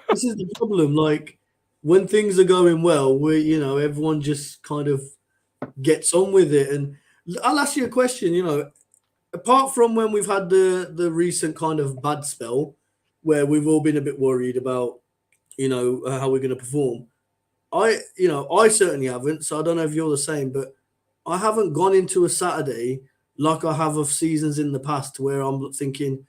This is the problem. Like, when things are going well, everyone just kind of gets on with it. And I'll ask you a question. Apart from when we've had the recent kind of bad spell, where we've all been a bit worried about, how we're going to perform. I certainly haven't. So I don't know if you're the same, but I haven't gone into a Saturday like I have of seasons in the past, where I'm thinking,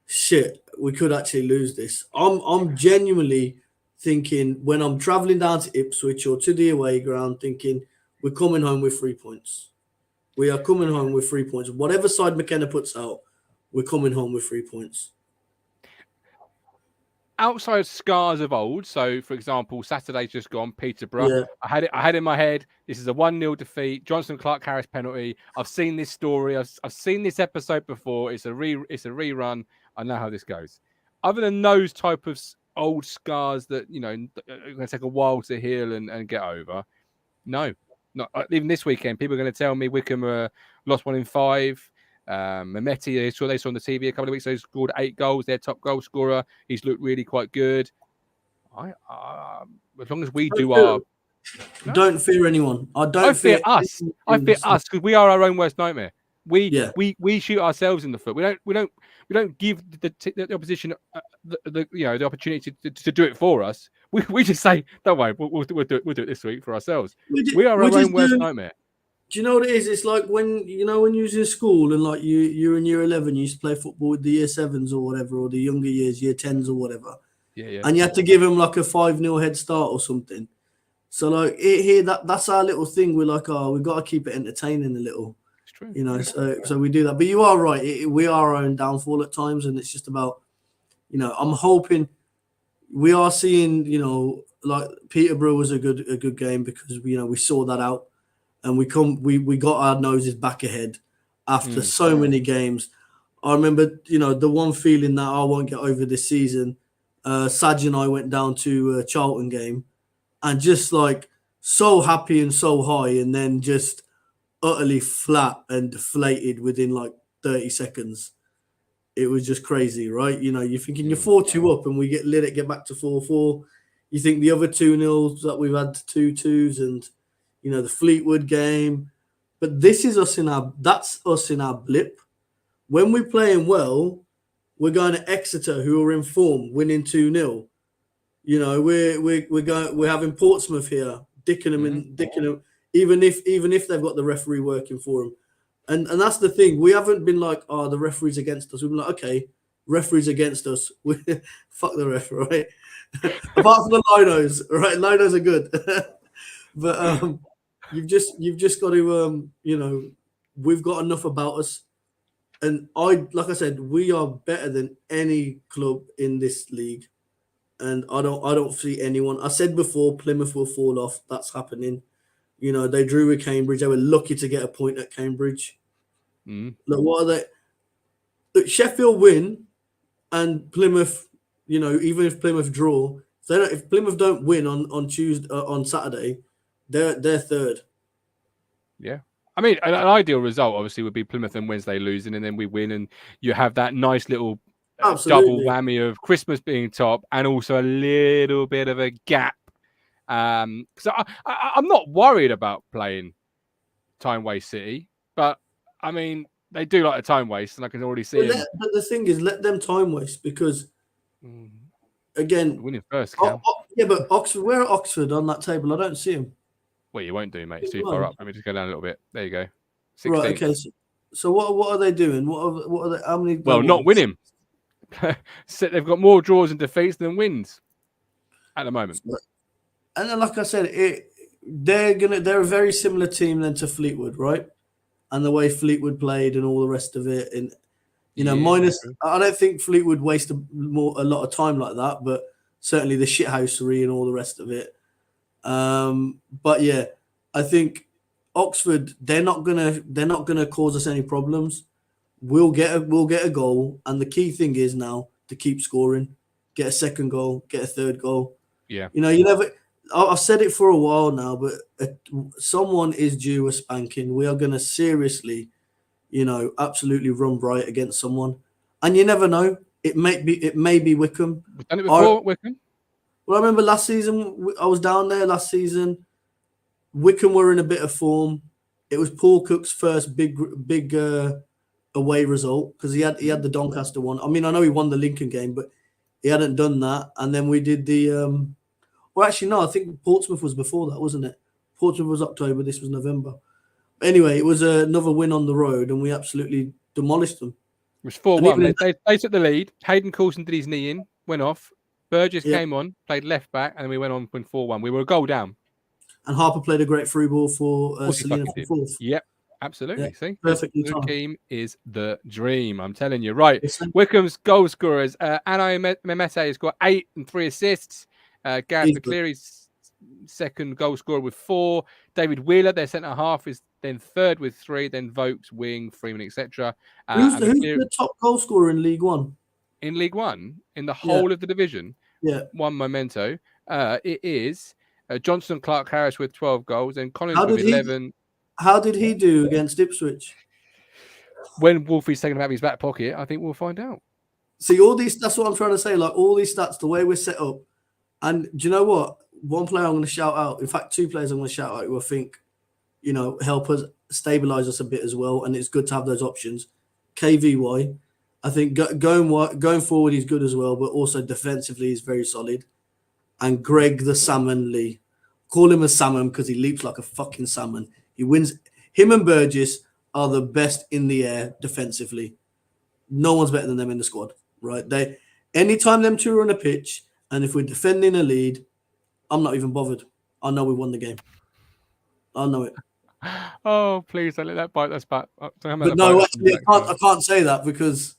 shit, we could actually lose this. I'm genuinely thinking when I'm traveling down to Ipswich or to the away ground, thinking we're coming home with 3 points. We are coming home with 3 points. Whatever side McKenna puts out, we're coming home with 3 points. Outside scars of old, so for example, Saturday's just gone, Peterborough. Yeah. I had in my head, this is a 1-0 defeat, Johnson Clark Harris penalty. I've seen this story, I've seen this episode before. It's a rerun. I know how this goes. Other than those type of old scars that are going to take a while to heal and get over, no, not even this weekend. People are going to tell me Wycombe lost 1 in 5. Mehmeti, they saw on the TV a couple of weeks ago, scored 8 goals. Their top goal scorer. He's looked really quite good. As long as we do our, don't fear anyone. I fear us. I fear us because we are our own worst nightmare. We shoot ourselves in the foot. We don't give the opposition the opportunity to do it for us. We just say, don't worry, we'll do it this week for ourselves. We are our own worst nightmare. Do you know what it is? It's like when you was in school and like you're in year 11, you used to play football with the year 7s or whatever, or the younger years, year 10s or whatever. Yeah. And you had to give them like a 5-0 head start or something. So like here, that's our little thing. We're like, we've got to keep it entertaining a little. It's true. So we do that. But you are right. We are our own downfall at times, and it's just about, I'm hoping we are seeing, like Peterborough was a good game because we saw that out. And we got our noses back ahead after so many games. I remember, the one feeling that I won't get over this season. Saj and I went down to a Charlton game and just like so happy and so high, and then just utterly flat and deflated within like 30 seconds. It was just crazy, right? You're thinking you're 4-2 up and we get back to 4-4. You think the other 2-0s that we've had 2-2s and the Fleetwood game, but that's us in our blip. When we're playing well, we're going to Exeter, who are in form, winning 2-0. We're having Portsmouth here, dicking them, even if they've got the referee working for them, and that's the thing. We haven't been like, the referee's against us. We've been like, okay, referee's against us. Fuck the ref, right? Apart from the Linos, right? Linos are good, but You've just got to we've got enough about us, and like I said, we are better than any club in this league, and I don't see anyone. I said before, Plymouth will fall off. That's happening. They drew with Cambridge. They were lucky to get a point at Cambridge. Look, what are they? Look, Sheffield win, and Plymouth. Even if Plymouth draw, if Plymouth don't win on Tuesday on Saturday. They're third. Yeah. I mean, an ideal result obviously would be Plymouth and Wednesday losing, and then we win, and you have that nice little double whammy of Christmas being top and also a little bit of a gap. So I'm not worried about playing Time Waste City, but I mean, they do like a time waste, and I can already see them. But the thing is, let them time waste because, again, winning first. Cam. Yeah, but Oxford, where are Oxford on that table? I don't see them. Well, you won't do, mate. It's too far up. Let me just go down a little bit. There you go. 16th. Right. Okay. So what are they doing? What are they? How many? Well, not winning. So they've got more draws and defeats than wins at the moment. And then, like I said, they're a very similar team then to Fleetwood, right? And the way Fleetwood played and all the rest of it, and minus. I don't think Fleetwood wasted a lot of time like that, but certainly the shithousery and all the rest of it. But yeah, I think Oxford, they're not gonna cause us any problems. We'll get a goal, and the key thing is now to keep scoring, get a second goal, get a third goal. Yeah, you never. I've said it for a while now, but someone is due a spanking. We are gonna seriously, absolutely run bright against someone, and you never know. It may be Wycombe. We've done it before, Wycombe. Well, I remember last season, I was down there last season. Wycombe were in a bit of form. It was Paul Cook's first big away result because he had the Doncaster one. I mean, I know he won the Lincoln game, but he hadn't done that. And then we did the well, actually, no, I think Portsmouth was before that, wasn't it? Portsmouth was October. This was November. Anyway, it was another win on the road, and we absolutely demolished them. was And 4-1. even They took the lead. Hayden Coulson did his knee in, went off. Burgess Yeah. came on, played left back, and then we went on win 4-1. We were a goal down. And Harper played a great through ball for Of course he Selena fucking for did. fourth. Yep, absolutely. Yeah, See, perfectly the timed. team is the dream. I'm telling you. Right, Yes, sir. Wycombe's goal scorers. Anai Memete has got 8 and 3 assists. Gareth He's good. McCleary's second goal scorer with 4. David Wheeler, their centre half, is then third with 3. Then Vokes, Wing, Freeman, etc. Who's the top goal scorer in League One? In League One, in the whole of the division? Yeah. One memento. It is Johnson Clark Harris with 12 goals and Collins How with did he- 11. How did he do against Ipswich? When Wolfie's taking him out of his back pocket, I think we'll find out. See, all these, that's what I'm trying to say. Like all these stats, the way we're set up. And do you know what? One player I'm going to shout out. In fact, 2 players I'm going to shout out who I think, help us stabilize us a bit as well. And it's good to have those options. KVY, I think going forward, he's good as well, but also defensively, he's very solid. And Greg the Salmon Lee. Call him a salmon because he leaps like a fucking salmon. He wins. Him and Burgess are the best in the air defensively. No one's better than them in the squad, right? Anytime them two are on a pitch, and if we're defending a lead, I'm not even bothered. I know we won the game. I know it. Oh, please don't let that bite us back. But no, actually, I can't say that because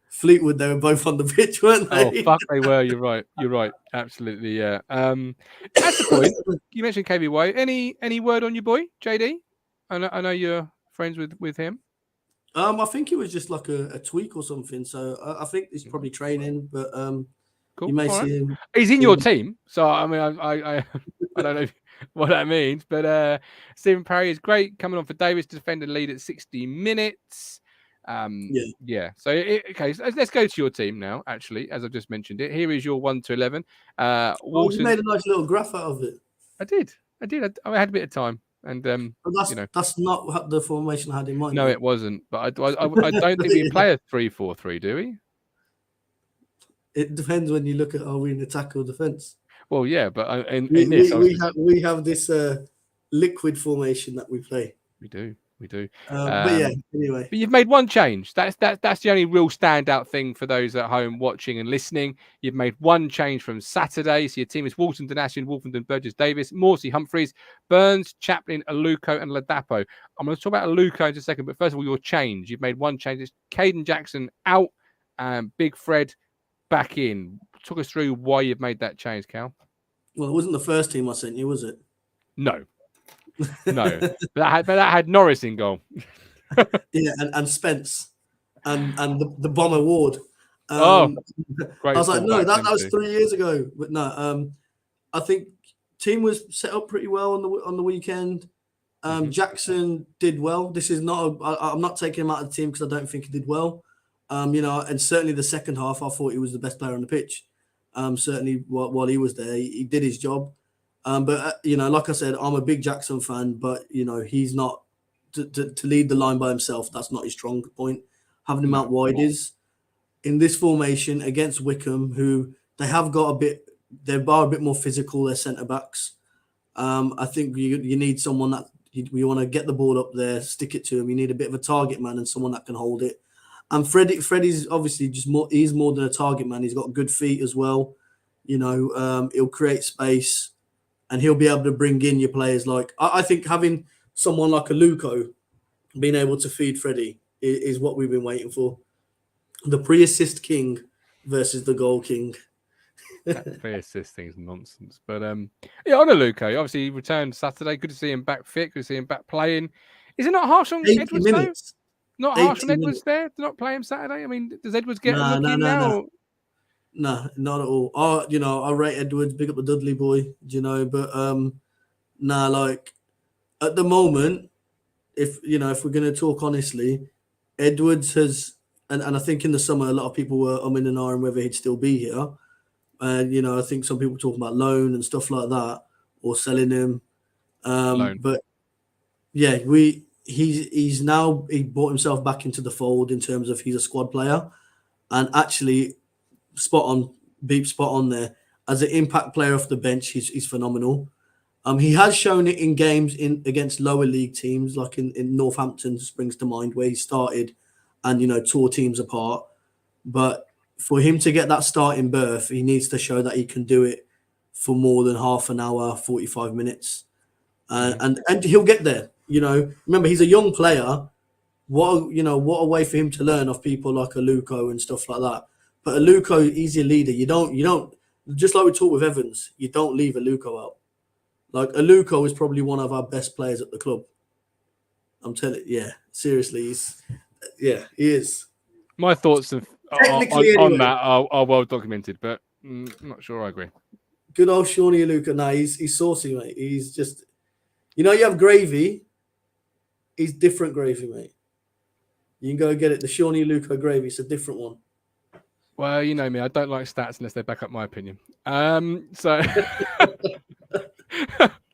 Fleetwood, they were both on the pitch, weren't they? Oh, fuck, they were. You're right. You're right. Absolutely, yeah. That's the point. You mentioned KVY. Any word on your boy, JD? I know you're friends with him. I think it was just like a tweak or something. So I think he's probably training, but Cool. you may see him. He's in your team, so I mean, I don't know what that means, but Stephen Parry is great coming on for Davis to defend the lead at 60 minutes. Yeah. So okay, so let's go to your team now. Actually, as I've just mentioned it, here is your 1 to 11. You made a nice little graph out of it. I did. I had a bit of time, and that's not what the formation I had in mind. No, it wasn't. But I don't think we play a 3-4-3, do we? It depends when you look at are we in attack or defense. Well, yeah, but we have this liquid formation that we play. We do. But yeah, anyway. But you've made one change. That's the only real standout thing for those at home watching and listening. You've made one change from Saturday. So your team is Walton, Donashian, Wolfenden, Burgess, Davis, Morsey, Humphreys, Burns, Chaplin, Aluko, and Ladapo. I'm going to talk about Aluko in just a second, but first of all, your change. You've made one change. It's Caden Jackson out and Big Fred back in. Talk us through why you've made that change, Cal. Well, it wasn't the first team I sent you, was it? No. But that had Norris in goal. Yeah, and Spence and the Bomber Ward. Great. I was like, no, that was 3 years ago. But no, I think team was set up pretty well on the weekend. Jackson did well. This is not. I'm not taking him out of the team because I don't think he did well. And certainly the second half, I thought he was the best player on the pitch. Certainly while he was there, he did his job. But like I said, I'm a big Jackson fan, but he's not to lead the line by himself. That's not his strong point. Having him out wide is in this formation against Wycombe, who they have got a bit more physical. Their centre backs. I think you need someone that you want to get the ball up there, stick it to him. You need a bit of a target man and someone that can hold it. And Freddie's obviously just more. He's more than a target man. He's got good feet as well. He'll create space. And he'll be able to bring in your players. Like I think having someone like a Luco being able to feed Freddie is what we've been waiting for. The pre-assist king versus the goal king. That pre-assist thing's nonsense. But on a Luco, obviously he returned Saturday. Good to see him back fit. Good to see him back playing. Is it not harsh on Edwards minutes. Though? Not harsh on Edwards there to not play him Saturday. I mean, does Edwards get a look in now? No. No, not at all. I rate Edwards, big up the Dudley boy, but like at the moment, if we're gonna talk honestly, Edwards has and I think in the summer a lot of people were umming and ahhing whether he'd still be here. And I think some people talking about loan and stuff like that or selling him. But yeah, he brought himself back into the fold in terms of he's a squad player and actually spot on there as an impact player off the bench. He's phenomenal. He has shown it in games against lower league teams, like in Northampton springs to mind, where he started and tore teams apart. But for him to get that starting berth, he needs to show that he can do it for more than half an hour, 45 minutes. And he'll get there. Remember, he's a young player. What a way for him to learn off people like Aluko and stuff like that. But Aluko, he's your leader. You don't just like we talked with Evans, you don't leave Aluko out. Like Aluko is probably one of our best players at the club. I'm telling you, seriously, he is. My thoughts on that are well documented, but I'm not sure I agree. Good old Shawnee Aluko. Nah, he's saucy, mate. He's just, you have gravy. He's different gravy, mate. You can go get it. The Shawnee Aluko gravy. It's a different one. Well, you know me. I don't like stats unless they back up my opinion. So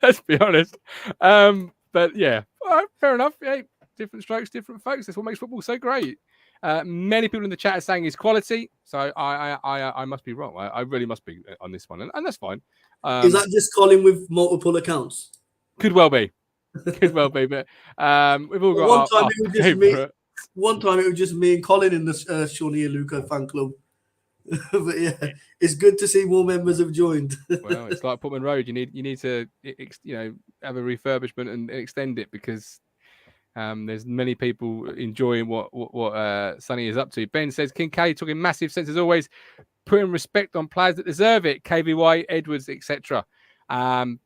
let's be honest. But yeah, fair enough. Hey, different strokes, different folks. That's what makes football so great. Many people in the chat are saying it's quality, so I must be wrong. I really must be on this one, and that's fine. Is that just Colin with multiple accounts? Could well be, but we've all got one time it was just me and Colin in the Shawnee Aluko fan club. But yeah, it's good to see more members have joined. Well, it's like Portman Road. You need to have a refurbishment and extend it because. There's many people enjoying what Sonny is up to. Ben says Kincaid talking massive sense as always, putting respect on players that deserve it. KVY, Edwards, etc. Kelly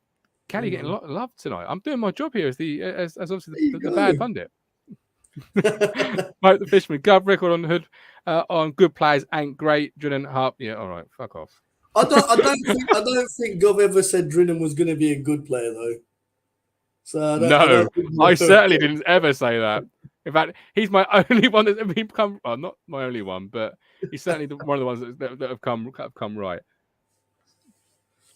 getting a lot of love tonight. I'm doing my job here as obviously the bad pundit. Mike the Fishman, Gov record on the hood on good players ain't great. Drennan Harp, yeah, all right, fuck off. I don't think Gov ever said Drennan was going to be a good player though. So I certainly didn't ever say that. In fact, he's my only one that's become. Well, not my only one, but he's certainly one of the ones that have come right.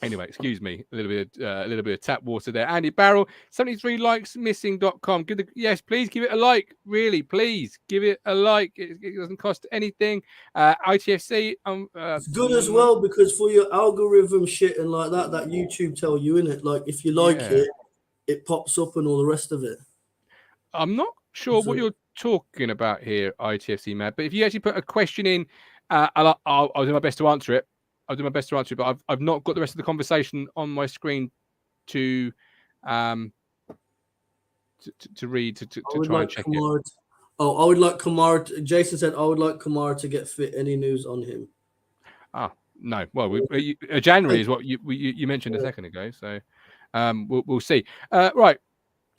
Anyway, excuse me, a little bit of tap water there. Andy Barrel, 73 likes missing.com. Yes, please give it a like. Really, please give it a like. It doesn't cost anything. ITFC, it's good as well because for your algorithm shit and like that YouTube tell you in it. Like if you like it pops up and all the rest of it. I'm not sure what you're talking about here, ITFC Mad, but if you actually put a question in, I'll do my best to answer it. But I've not got the rest of the conversation on my screen to read to try and check it. I would like Kamara. Jason said I would like Kamara to get fit. Any news on him? No. Well, January is what you mentioned a second ago, so. We'll see. Right,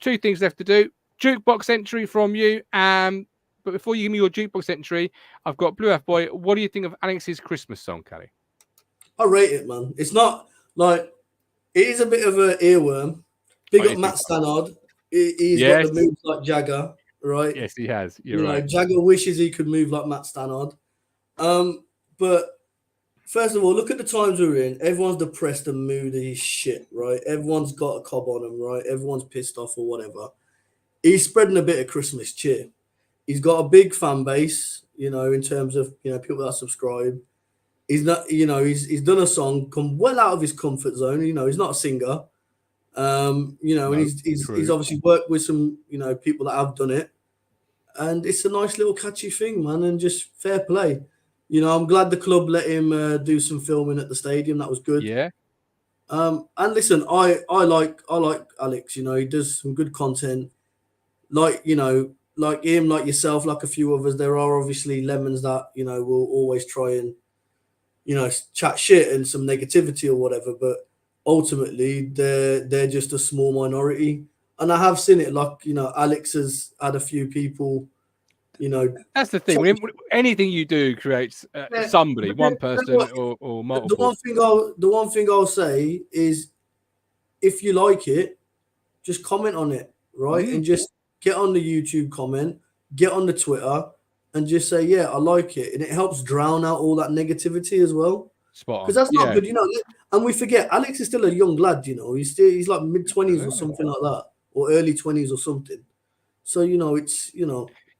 2 things left to do. Jukebox entry from you. But before you give me your jukebox entry, I've got Blue F Boy. What do you think of Alex's Christmas song, Callie? I rate it, man. It's not like it is a bit of an earworm. Big up Matt Stannard. He's got the moves like Jagger, right? Yes, he has. You're right. Jagger wishes he could move like Matt Stannard. But first of all, look at the times we're in. Everyone's depressed and moody as shit, right? Everyone's got a cob on them, right? Everyone's pissed off or whatever. He's spreading a bit of Christmas cheer. He's got a big fan base, in terms of, people that subscribe. He's not, he's done a song, come well out of his comfort zone. He's not a singer. And he's obviously worked with some, people that have done it. And it's a nice little catchy thing, man, and just fair play. I'm glad the club let him do some filming at the stadium. That was good. Yeah. And listen, I like Alex. He does some good content. Like him, like yourself, like a few others. There are obviously lemons that will always try and chat shit and some negativity or whatever. But ultimately, they're just a small minority. And I have seen it. Like Alex has had a few people. That's the thing. Anything you do creates somebody, one person or multiple. The one thing I'll say is, if you like it, just comment on it, right? And just get on the YouTube comment, get on the Twitter, and just say, yeah, I like it, and it helps drown out all that negativity as well. Spot on. Because that's not good, And we forget Alex is still a young lad, He's like mid-20s or something like that, or early 20s or something. So it's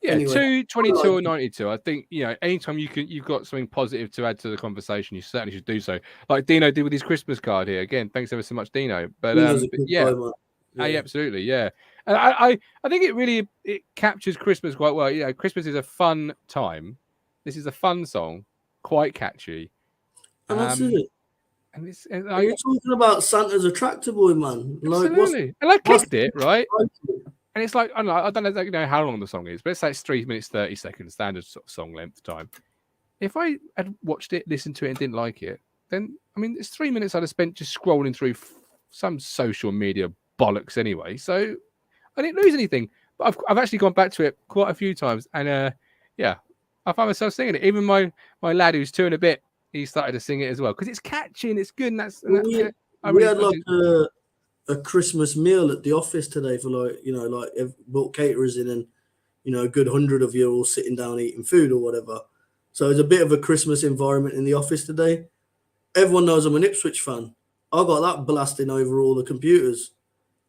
Yeah, anyway, 22 or 92. I think, anytime you've got something positive to add to the conversation, you certainly should do so. Like Dino did with his Christmas card here. Again, thanks ever so much, Dino. But yeah, absolutely, yeah. And I think it captures Christmas quite well. You know, Christmas is a fun time. This is a fun song, quite catchy. And that's it. And it's You're talking about Santa's a tractor boy, man. Like, absolutely. And I clicked it, right? Like, And it's like, I don't know how long the song is, but let's say it's 3 minutes 30 seconds, standard sort of song length time. If I had watched it, listened to it, and didn't like it, then I mean, it's 3 minutes I'd have spent just scrolling through some social media bollocks anyway. So I didn't lose anything. But I've actually gone back to it quite a few times, and yeah, I find myself singing it. Even my lad who's 2 and a bit, he started to sing it as well because it's catchy and it's good. And we had like a Christmas meal at the office today for brought caterers in, and a good 100 of you all sitting down eating food or whatever. So it's a bit of a Christmas environment in the office today. Everyone knows I'm an Ipswich fan. I got that blasting over all the computers.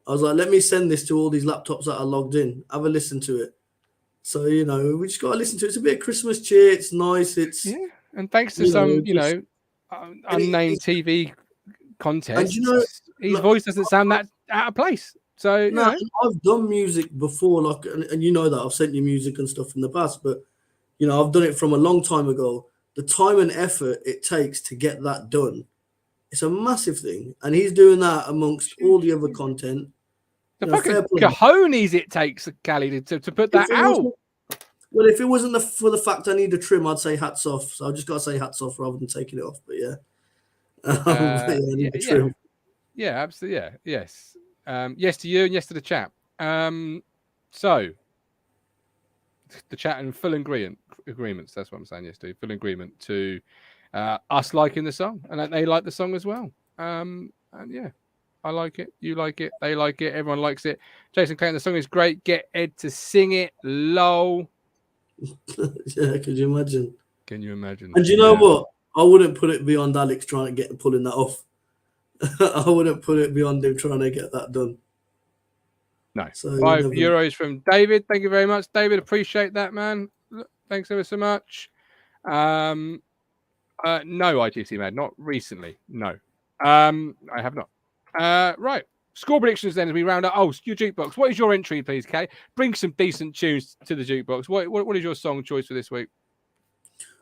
I was like, let me send this to all these laptops that are logged in. Have a listen to it. So, we just got to listen to it. It's a bit of Christmas cheer. It's nice. It's and thanks to some, unnamed TV contest, his voice doesn't sound that out of place. So, I've done music before, and you know that I've sent you music and stuff in the past, but I've done it from a long time ago. The time and effort it takes to get that done, it's a massive thing. And he's doing that amongst all the other content. The fucking cojones it takes, Callie, to put that out. Well, if it wasn't for the fact I need a trim, I'd say hats off. So I've just got to say hats off rather than taking it off. But yeah. I need a trim. Yeah, absolutely. Yeah, yes. Yes to you and yes to the chat. So the chat in full agreements. That's what I'm saying. Yes, to full agreement to us liking the song, and they like the song as well. And yeah, I like it. You like it. They like it. Everyone likes it. Jason Clayton, the song is great. Get Ed to sing it. Lol. Yeah, could you imagine? Can you imagine? And you know what? I wouldn't put it beyond Alex pulling that off. I wouldn't put it beyond him trying to get that done. No. So €5 from David. Thank you very much, David. Appreciate that, man. Thanks ever so much. No, ITFC, man. Not recently. No. I have not. Right. Score predictions then as we round up. Oh, your jukebox. What is your entry, please, Kay? Bring some decent tunes to the jukebox. What is your song choice for this week?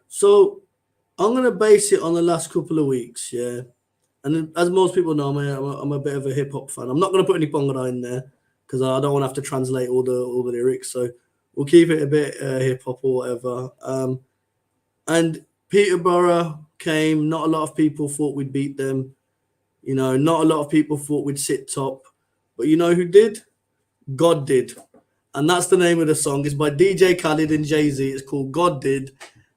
So I'm going to base it on the last couple of weeks, yeah. And as most people know, I'm a bit of a hip hop fan. I'm not going to put any Bhangra in there because I don't want to have to translate all the lyrics. So we'll keep it a bit hip hop or whatever. And Peterborough came. Not a lot of people thought we'd beat them. Not a lot of people thought we'd sit top. But you know who did? God did. And that's the name of the song. It's by DJ Khaled and Jay-Z. It's called God Did.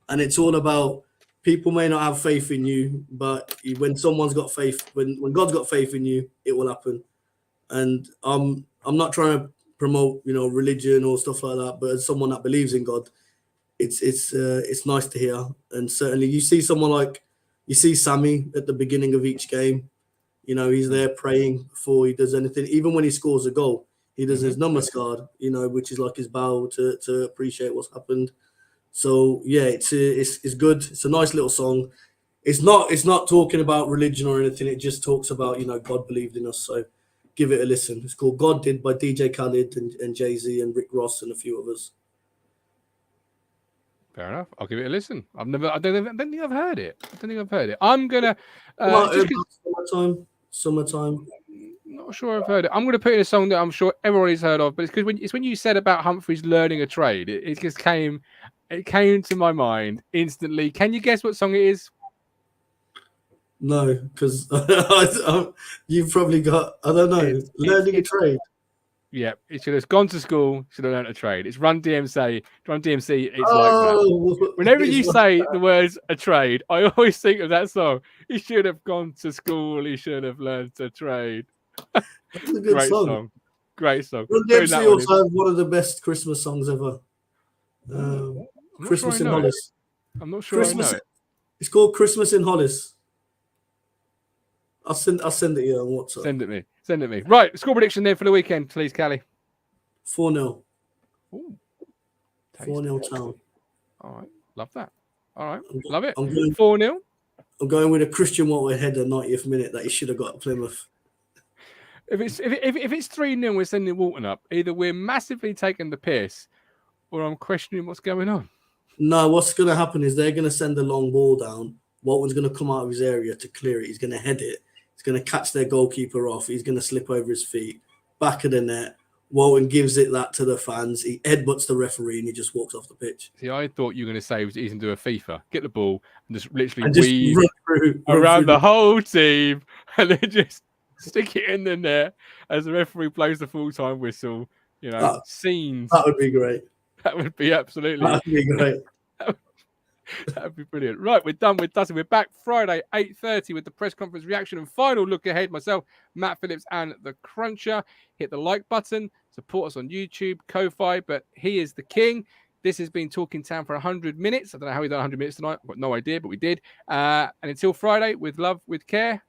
And it's all about people may not have faith in you, but when someone's got faith, when God's got faith in you, it will happen. And I'm not trying to promote, religion or stuff like that, but as someone that believes in God, it's nice to hear. And certainly you see Sammy at the beginning of each game. He's there praying before he does anything. Even when he scores a goal, he does his namaskar, which is like his bow to appreciate what's happened. So yeah, it's good. It's a nice little song. It's not talking about religion or anything. It just talks about God believed in us. So give it a listen. It's called God Did by DJ Khaled and Jay-Z and Rick Ross and a few others. Fair enough. I'll give it a listen. I don't think I've heard it. I'm gonna summertime. Not sure I've heard it. I'm gonna put in a song that I'm sure everybody's heard of, but it's because when you said about Humphreys learning a trade, it just came to my mind instantly. Can you guess what song it is? No, because you've probably got, I don't know, learning a trade. Yeah, it should have gone to school, should have learned a trade. It's Run DMC. Run DMC, it's like that. Whenever you say the words a trade, I always think of that song. He should have gone to school, he should have learned a trade. That's a good song. Great song. Run DMC also has one of the best Christmas songs ever. Christmas in Hollis. I'm not sure I know it. It's called Christmas in Hollis. I'll send it to you on WhatsApp. Send it me. Right, score prediction there for the weekend, please, Callie. 4-0. 4-0 Town. All right, love that. All right, love it. 4-0. I'm going with a Christian Waterhead header 90th minute that he should have got at Plymouth. If it's 3-0, we're sending Walton up. Either we're massively taking the piss, or I'm questioning what's going on. No, what's going to happen is they're going to send a long ball down. Walton's going to come out of his area to clear it. He's going to head it. He's going to catch their goalkeeper off. He's going to slip over his feet, back of the net. Walton gives that to the fans. He headbutts the referee and he just walks off the pitch. See, I thought you were going to say he's going to do a FIFA, get the ball and just literally And just weave run around through the whole team and then just stick it in the net as the referee blows the full-time whistle. You know, scenes. That would be great. That would be absolutely. That would be great. That would be brilliant. Right, we're done with Dustin. We're back Friday, 8:30 with the press conference reaction and final look ahead. Myself, Matt Phillips, and the Cruncher. Hit the like button. Support us on YouTube, Ko-Fi, but he is the king. This has been Talking Town for 100 minutes. I don't know how we done 100 minutes tonight. I've got no idea, but we did. And until Friday, with love, with care.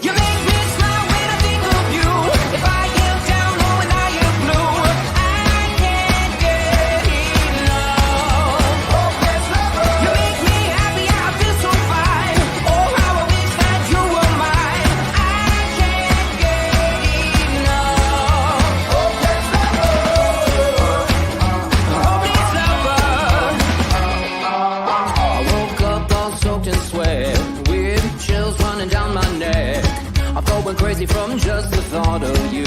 You make me smile when I think of you. If I am down or when I am blue, I can't get enough. You make me happy, I feel so fine. Oh, how I wish that you were mine. I can't get enough. Hopeless lover. I woke up all soaked in sweat, with chills running down my neck. I thought went crazy from just the thought of you.